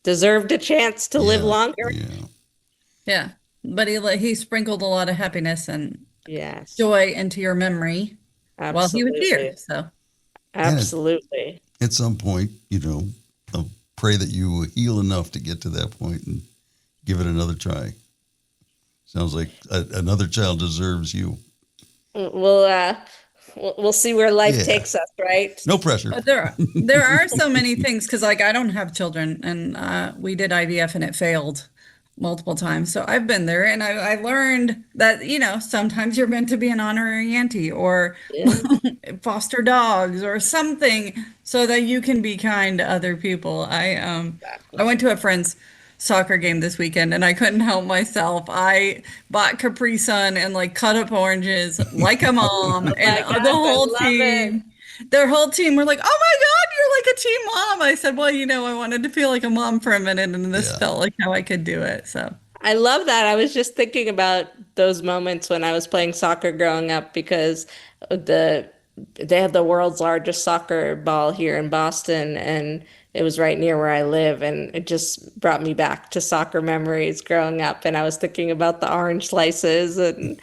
deserved a chance to live longer. Yeah. But he sprinkled a lot of happiness and joy into your memory while he was here. So absolutely. At some point, I'll pray that you will heal enough to get to that point and give it another try. Sounds like another child deserves you. We'll see where life takes us, right? No pressure. But there are so many things because like I don't have children and we did IVF and it failed multiple times. So I've been there and I learned that, sometimes you're meant to be an honorary auntie or foster dogs or something so that you can be kind to other people. I went to a friend's soccer game this weekend and I couldn't help myself. I bought Capri Sun and like cut up oranges like a mom and the whole team. Their whole team were like, "Oh my God, you're like a team mom." I said, "Well, I wanted to feel like a mom for a minute and this felt like how I could do it." So I love that. I was just thinking about those moments when I was playing soccer growing up because they have the world's largest soccer ball here in Boston and it was right near where I live and it just brought me back to soccer memories growing up. And I was thinking about the orange slices and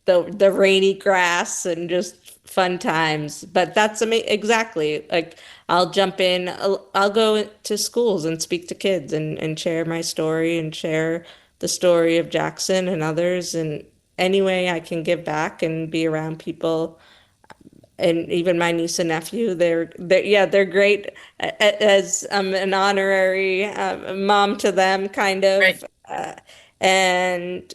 the rainy grass and just fun times. But that's exactly like I'll jump in. I'll go to schools and speak to kids and share my story and share the story of Jackson and others. And any way I can give back and be around people. And even my niece and nephew, they're great as an honorary mom to them, kind of. Right. And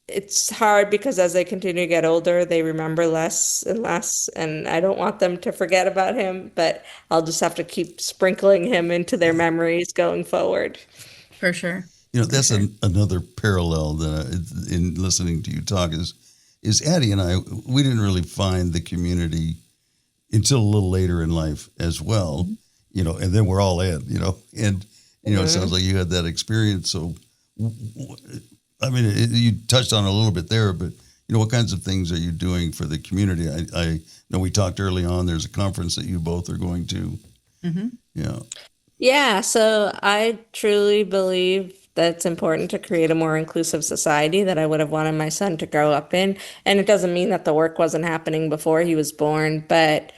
it's hard because as they continue to get older, they remember less and less. And I don't want them to forget about him, but I'll just have to keep sprinkling him into their memories going forward. For sure. That's another parallel that in listening to you talk is Addie and I, we didn't really find the community until a little later in life as well, and then we're all in, and, it sounds like you had that experience. So, I mean, you touched on it a little bit there, but, what kinds of things are you doing for the community? I know we talked early on, there's a conference that you both are going to. Mm-hmm. Yeah. So I truly believe that it's important to create a more inclusive society that I would have wanted my son to grow up in. And it doesn't mean that the work wasn't happening before he was born, but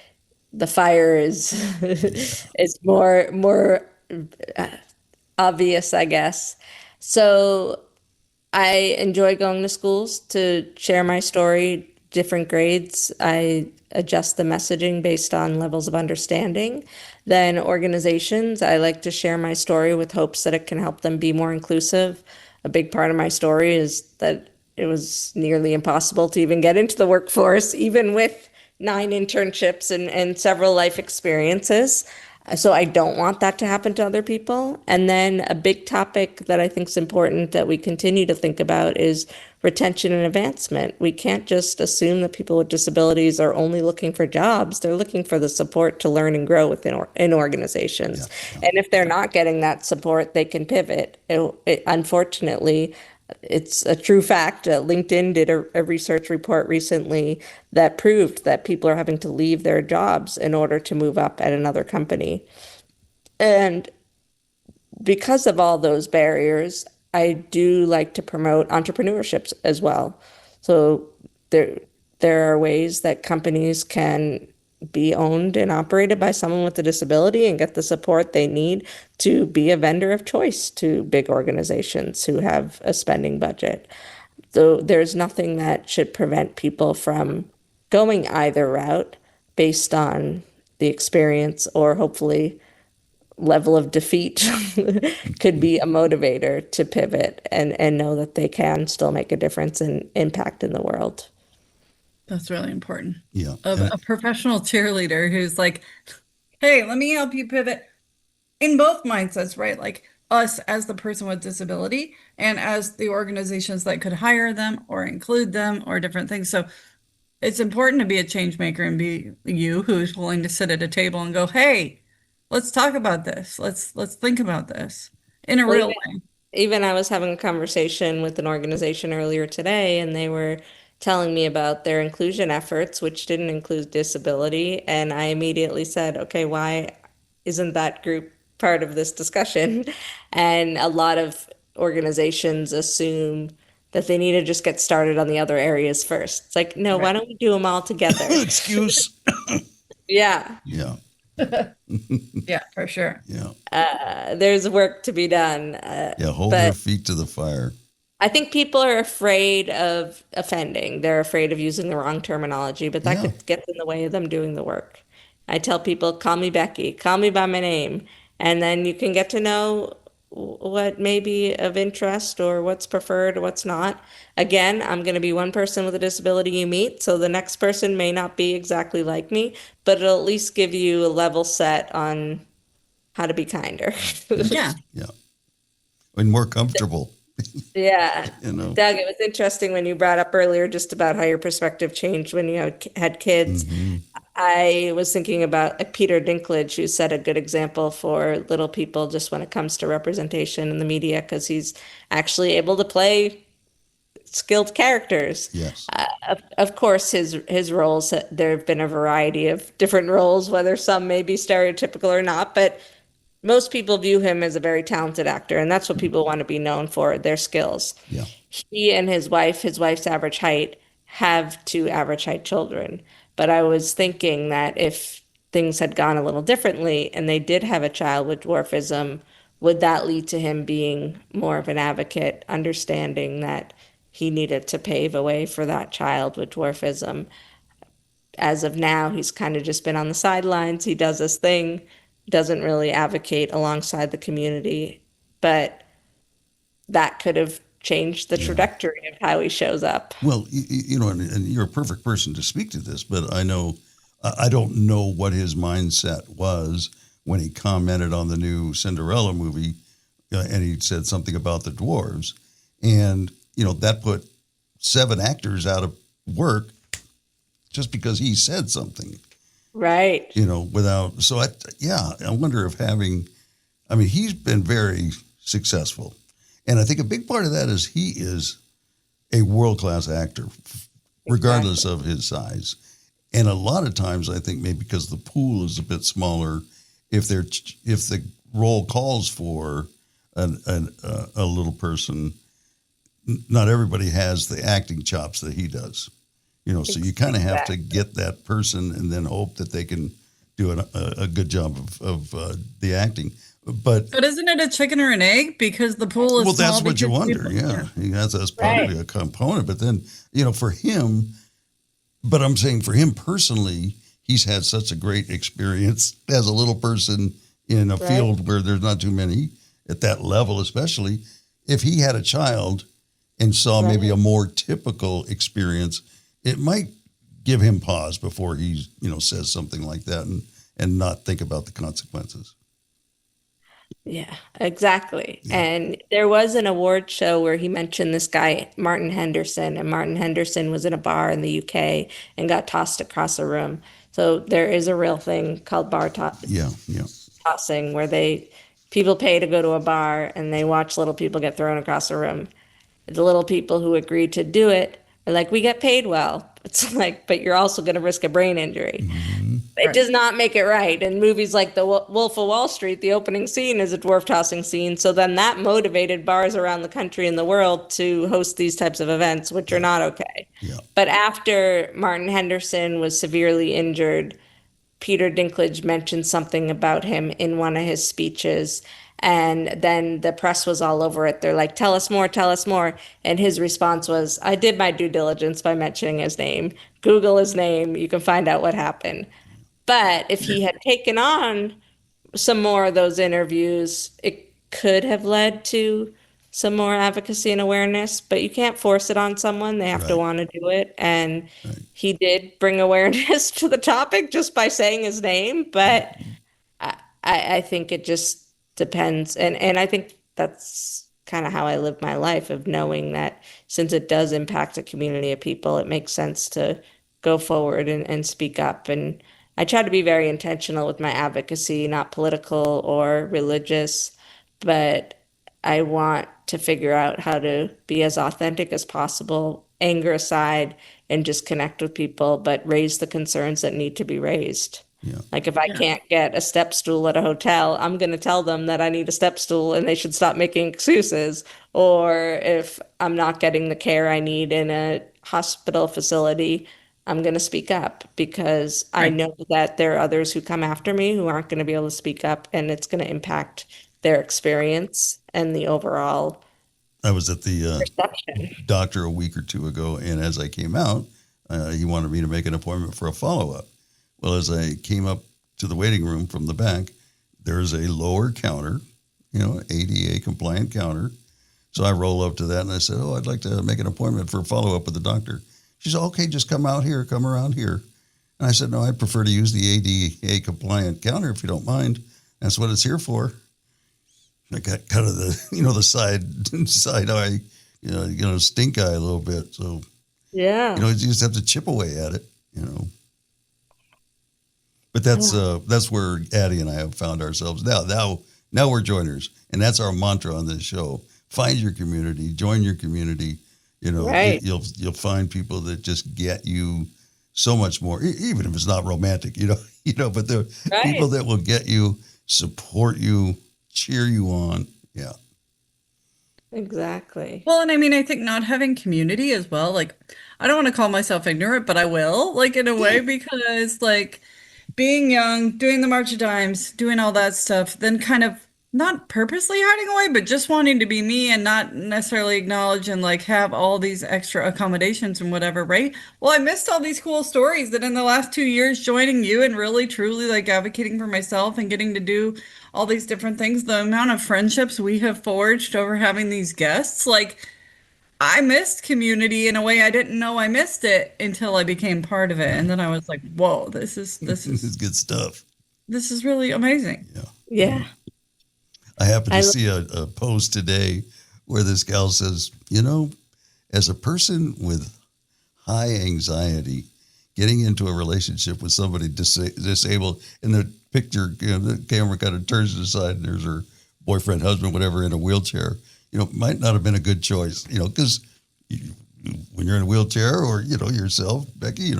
the fire is is more obvious, I guess. So I enjoy going to schools to share my story, different grades. I adjust the messaging based on levels of understanding. Then organizations, I like to share my story with hopes that it can help them be more inclusive. A big part of my story is that it was nearly impossible to even get into the workforce, even with 9 internships and several life experiences. So I don't want that to happen to other people. And then a big topic that I think is important that we continue to think about is retention and advancement. We can't just assume that people with disabilities are only looking for jobs. They're looking for the support to learn and grow in organizations. And if they're not getting that support, they can pivot. Unfortunately, it's a true fact. LinkedIn did a research report recently that proved that people are having to leave their jobs in order to move up at another company. And because of all those barriers, I do like to promote entrepreneurships as well. So there are ways that companies can be owned and operated by someone with a disability and get the support they need to be a vendor of choice to big organizations who have a spending budget. So there's nothing that should prevent people from going either route based on the experience or hopefully level of defeat could be a motivator to pivot and know that they can still make a difference and impact in the world. That's really important. Yeah. A professional cheerleader who's like, hey, let me help you pivot in both mindsets, right? Like us as the person with disability and as the organizations that could hire them or include them or different things. So it's important to be a change maker and be you who's willing to sit at a table and go, hey, let's talk about this. Let's think about this in a real way. Even I was having a conversation with an organization earlier today, and they were telling me about their inclusion efforts, which didn't include disability. And I immediately said, okay, why isn't that group part of this discussion? And a lot of organizations assume that they need to just get started on the other areas first. It's like, no, why don't we do them all together? Excuse. Yeah. Yeah. Yeah, for sure. Yeah. There's work to be done. Hold their feet to the fire. I think people are afraid of offending. They're afraid of using the wrong terminology, but that could get in the way of them doing the work. I tell people, call me Becky, call me by my name, and then you can get to know what may be of interest or what's preferred or what's not. Again, I'm going to be one person with a disability you meet, so the next person may not be exactly like me, but it'll at least give you a level set on how to be kinder. Yeah. Yeah. And more comfortable. Yeah. You know. Doug, it was interesting when you brought up earlier just about how your perspective changed when you had kids. Mm-hmm. I was thinking about Peter Dinklage, who set a good example for little people just when it comes to representation in the media, because he's actually able to play skilled characters. Yes. Of course, his roles, there have been a variety of different roles, whether some may be stereotypical or not, but most people view him as a very talented actor, and that's what people want to be known for, their skills. Yeah. He and his wife's average height, have 2 average height children. But I was thinking that if things had gone a little differently and they did have a child with dwarfism, would that lead to him being more of an advocate, understanding that he needed to pave a way for that child with dwarfism? As of now, he's kind of just been on the sidelines. He does his thing, doesn't really advocate alongside the community, but that could have changed the trajectory of how he shows up. Well, you know, and you're a perfect person to speak to this, but I don't know what his mindset was when he commented on the new Cinderella movie, and he said something about the dwarves, and you know that put 7 actors out of work just because he said something. Right. You know, I wonder if he's been very successful. And I think a big part of that is he is a world-class actor, regardless of his size. And a lot of times I think maybe because the pool is a bit smaller, if the role calls for a little person, not everybody has the acting chops that he does. You know, so you kind of have to get that person and then hope that they can do a good job of the acting. But isn't it a chicken or an egg? Because the pool is well, small. that's what you wonder. People, Yeah, that's probably a component. But then, for him, but I'm saying for him personally, he's had such a great experience as a little person in a field where there's not too many at that level, especially if he had a child and saw maybe a more typical experience, it might give him pause before he, says something like that and not think about the consequences. Yeah, exactly. Yeah. And there was an award show where he mentioned this guy, Martin Henderson, and Martin Henderson was in a bar in the UK and got tossed across a room. So there is a real thing called tossing where people pay to go to a bar and they watch little people get thrown across a room. The little people who agreed to do it are like, we get paid well. It's like, but you're also going to risk a brain injury. Mm-hmm. It does not make it right. In movies like The Wolf of Wall Street, the opening scene is a dwarf tossing scene. So then that motivated bars around the country and the world to host these types of events, which are not okay. Yeah. But after Martin Henderson was severely injured, Peter Dinklage mentioned something about him in one of his speeches. And then the press was all over it. They're like, tell us more, tell us more. And his response was, I did my due diligence by mentioning his name. Google his name. You can find out what happened. But if he had taken on some more of those interviews, it could have led to some more advocacy and awareness. But you can't force it on someone. They have to want to do it. And he did bring awareness to the topic just by saying his name. But I think it just depends. And I think that's kind of how I live my life, of knowing that since it does impact a community of people, it makes sense to go forward and speak up. And I try to be very intentional with my advocacy, not political or religious, but I want to figure out how to be as authentic as possible, anger aside, and just connect with people, but raise the concerns that need to be raised. Yeah. Like if I can't get a step stool at a hotel, I'm going to tell them that I need a step stool and they should stop making excuses. Or if I'm not getting the care I need in a hospital facility, I'm going to speak up, because I know that there are others who come after me who aren't going to be able to speak up, and it's going to impact their experience and the overall. I was at the doctor a week or two ago, and as I came out, he wanted me to make an appointment for a follow-up. Well, as I came up to the waiting room from the back, there's a lower counter, ADA compliant counter. So I roll up to that and I said, I'd like to make an appointment for a follow-up with the doctor. She said, okay, just come around here. And I said, no, I'd prefer to use the ADA compliant counter if you don't mind. That's what it's here for. I got kind of the, the side eye, stink eye a little bit. So, you just have to chip away at it, But that's where Addie and I have found ourselves now. Now we're joiners, and that's our mantra on this show. Find your community, join your community. You'll find people that just get you so much more, even if it's not romantic. But there are people that will get you, support you, cheer you on. Yeah. Exactly. Well, and I mean, I think not having community as well. Like, I don't want to call myself ignorant, but I will, like, in a way, because like, being young, doing the March of Dimes, doing all that stuff, then kind of not purposely hiding away, but just wanting to be me and not necessarily acknowledge and like have all these extra accommodations and whatever, right? Well, I missed all these cool stories that in the last 2 years, joining you and really truly like advocating for myself and getting to do all these different things, the amount of friendships we have forged over having these guests, like I missed community in a way I didn't know I missed it until I became part of it. And then I was like, whoa, this is good stuff. This is really amazing. Yeah. I happened to see a post today where this gal says, as a person with high anxiety, getting into a relationship with somebody disabled, and the picture, the camera kind of turns to the side and there's her boyfriend, husband, whatever, in a wheelchair, might not have been a good choice, because when you're in a wheelchair or, yourself, Becky,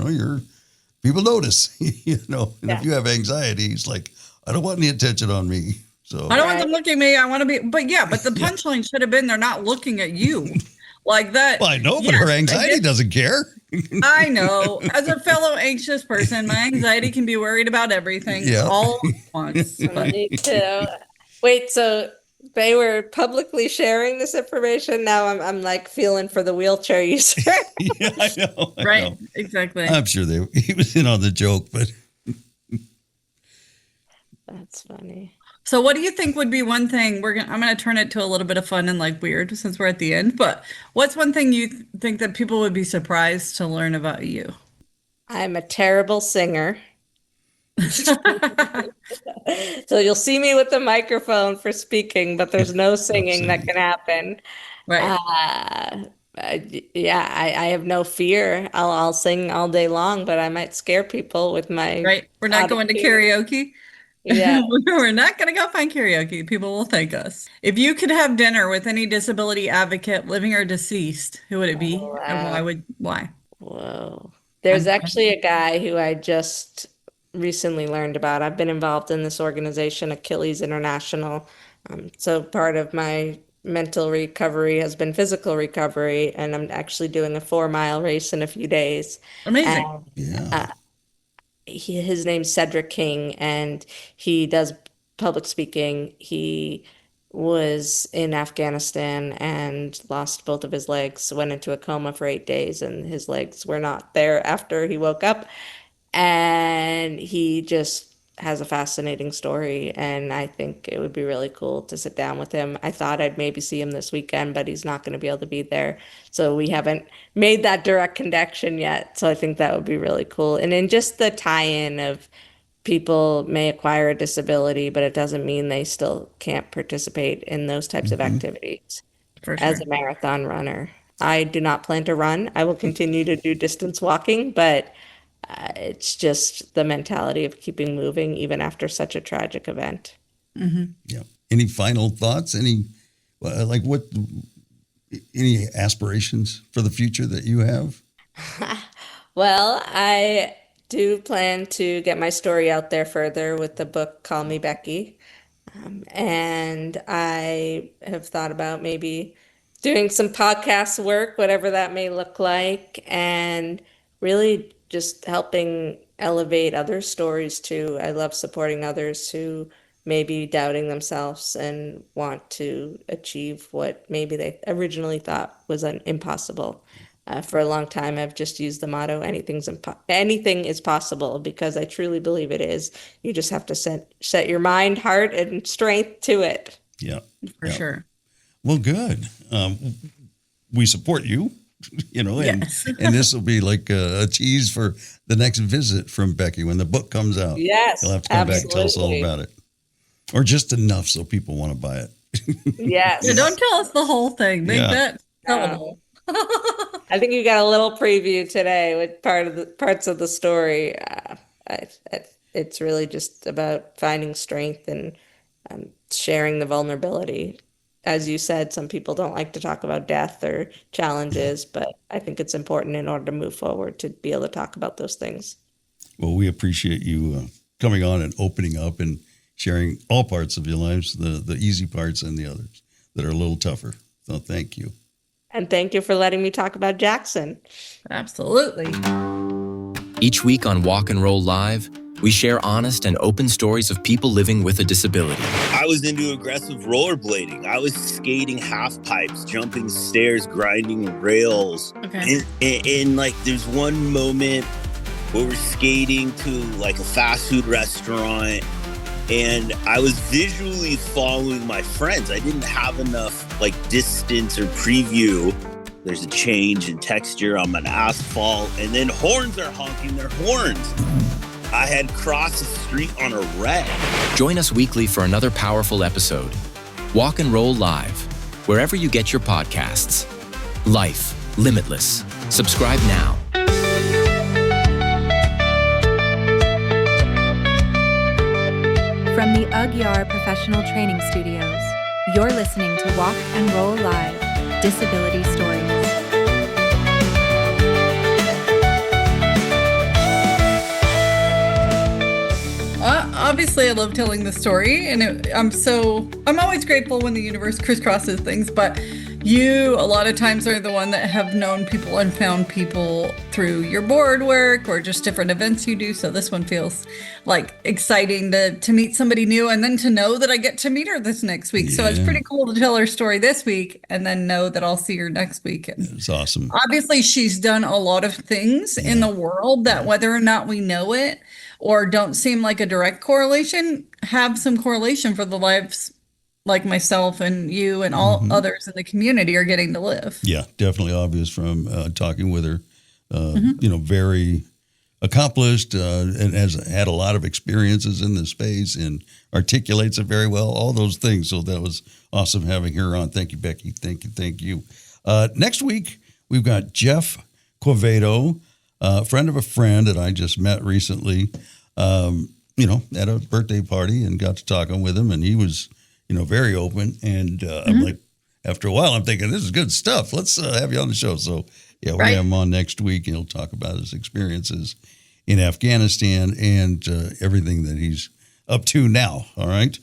people notice, and if you have anxiety, it's like, I don't want any attention on me. So I don't want them looking at me. I want to be, but the punchline should have been, they're not looking at you. like that. Well, I know, but her anxiety doesn't care. I know. As a fellow anxious person, my anxiety can be worried about everything all at once. Me too. Wait, so they were publicly sharing this information? Now I'm like feeling for the wheelchair user. Yeah, I know. Right, exactly. I'm sure he was in on the joke, but that's funny. So what do you think would be one thing I'm going to turn it to a little bit of fun and like weird since we're at the end, but what's one thing you think that people would be surprised to learn about you? I'm a terrible singer. So you'll see me with the microphone for speaking, but there's no singing that can happen. Right. I have no fear. I'll sing all day long, but I might scare people with my Right. We're not going to karaoke. Yeah. We're not going to go find karaoke. People will thank us. If you could have dinner with any disability advocate, living or deceased, who would it be? Wow. And why? Whoa. There's actually a guy who I just recently learned about. I've been involved in this organization, Achilles International. So part of my mental recovery has been physical recovery, and I'm actually doing a 4-mile race in a few days. Amazing. His name's Cedric King, and he does public speaking. He was in Afghanistan and lost both of his legs, went into a coma for 8 days, and his legs were not there after he woke up. And he just has a fascinating story, and I think it would be really cool to sit down with him. I thought I'd maybe see him this weekend, but he's not going to be able to be there. So we haven't made that direct connection yet. So I think that would be really cool. And in just the tie-in of people may acquire a disability, but it doesn't mean they still can't participate in those types of activities. For sure. As a marathon runner, I do not plan to run. I will continue to do distance walking, but it's just the mentality of keeping moving even after such a tragic event. Mm-hmm. Yeah. Any final thoughts? Any aspirations for the future that you have? Well, I do plan to get my story out there further with the book Call Me Becky. And I have thought about maybe doing some podcast work, whatever that may look like, and really just helping elevate other stories too. I love supporting others who may be doubting themselves and want to achieve what maybe they originally thought was impossible. For a long time, I've just used the motto, anything is possible, because I truly believe it is. You just have to set your mind, heart, and strength to it. Yeah. For sure. Well, good. We support you. Yes. and this will be like a tease for the next visit from Becky when the book comes out. Yes, you'll have to come back and tell us all about it, or just enough so people want to buy it. Yes. Yeah, don't tell us the whole thing. Make that sellable. I think you got a little preview today with parts of the story. It's really just about finding strength and sharing the vulnerability. As you said, some people don't like to talk about death or challenges, but I think it's important in order to move forward to be able to talk about those things. Well, we appreciate you coming on and opening up and sharing all parts of your lives, the easy parts and the others that are a little tougher. So thank you. And thank you for letting me talk about Jackson. Absolutely. Each week on Walk and Roll Live, we share honest and open stories of people living with a disability. I was into aggressive rollerblading. I was skating half pipes, jumping stairs, grinding rails. Okay. And like, there's one moment where we're skating to like a fast food restaurant, and I was visually following my friends. I didn't have enough like distance or preview. There's a change in texture on an asphalt, and then horns are honking their horns. I had crossed the street on a red. Join us weekly for another powerful episode. Walk and Roll Live, wherever you get your podcasts. Life, limitless. Subscribe now. From the Ugyar Professional Training Studios, you're listening to Walk and Roll Live, Disability Stories. Obviously, I love telling the story, and I'm always grateful when the universe crisscrosses things, but you a lot of times are the one that have known people and found people through your board work or just different events you do. So this one feels like exciting to meet somebody new and then to know that I get to meet her this next week. So it's pretty cool to tell her story this week and then know that I'll see her next week. It's awesome. Obviously, she's done a lot of things in the world that whether or not we know it or don't seem like a direct correlation, have some correlation for the lives like myself and you and all others in the community are getting to live. Yeah, definitely obvious from talking with her. Very accomplished and has had a lot of experiences in this space and articulates it very well, all those things. So that was awesome having her on. Thank you, Becky. Thank you. Next week, we've got Jeff Quevedo, a friend of a friend that I just met recently, at a birthday party and got to talking with him. And he was very open. And I'm like, after a while, I'm thinking, this is good stuff. Let's have you on the show. So, we'll have him on next week, and he'll talk about his experiences in Afghanistan and everything that he's up to now. All right.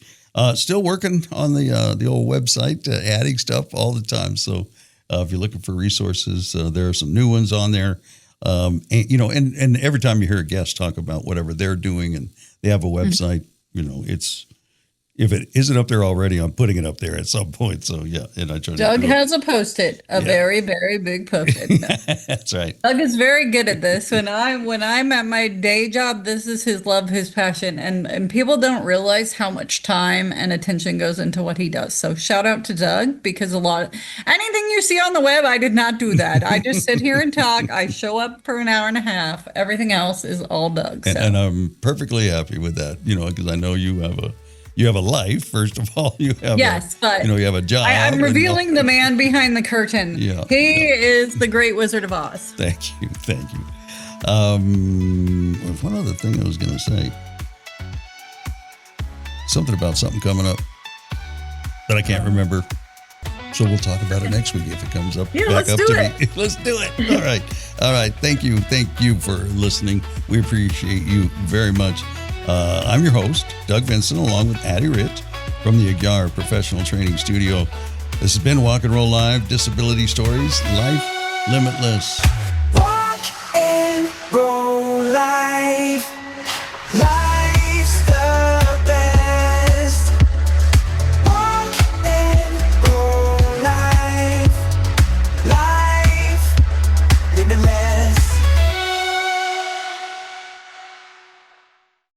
Still working on the old website, adding stuff all the time. So if you're looking for resources, there are some new ones on there. And every time you hear a guest talk about whatever they're doing and they have a website, it's, if it isn't up there already, I'm putting it up there at some point. So and I try. Doug has a Post-it, very, very big Post-it. That's right. Doug is very good at this. When I'm at my day job, this is his love, his passion, and people don't realize how much time and attention goes into what he does. So shout out to Doug, because anything you see on the web, I did not do that. I just sit here and talk. I show up for an hour and a half. Everything else is all Doug. So. And I'm perfectly happy with that. Because I know you have a life, first of all. You have but you have a job. I'm revealing the man behind the curtain. Yeah, he is the great Wizard of Oz. Thank you. One other thing I was going to say, something about something coming up that I can't remember. So we'll talk about it next week if it comes up back up to me. Let's do it. All right. Thank you for listening. We appreciate you very much. I'm your host, Doug Vincent, along with Addie Rich from the Agyar Professional Training Studio. This has been Walk and Roll Live, Disability Stories, Life Limitless.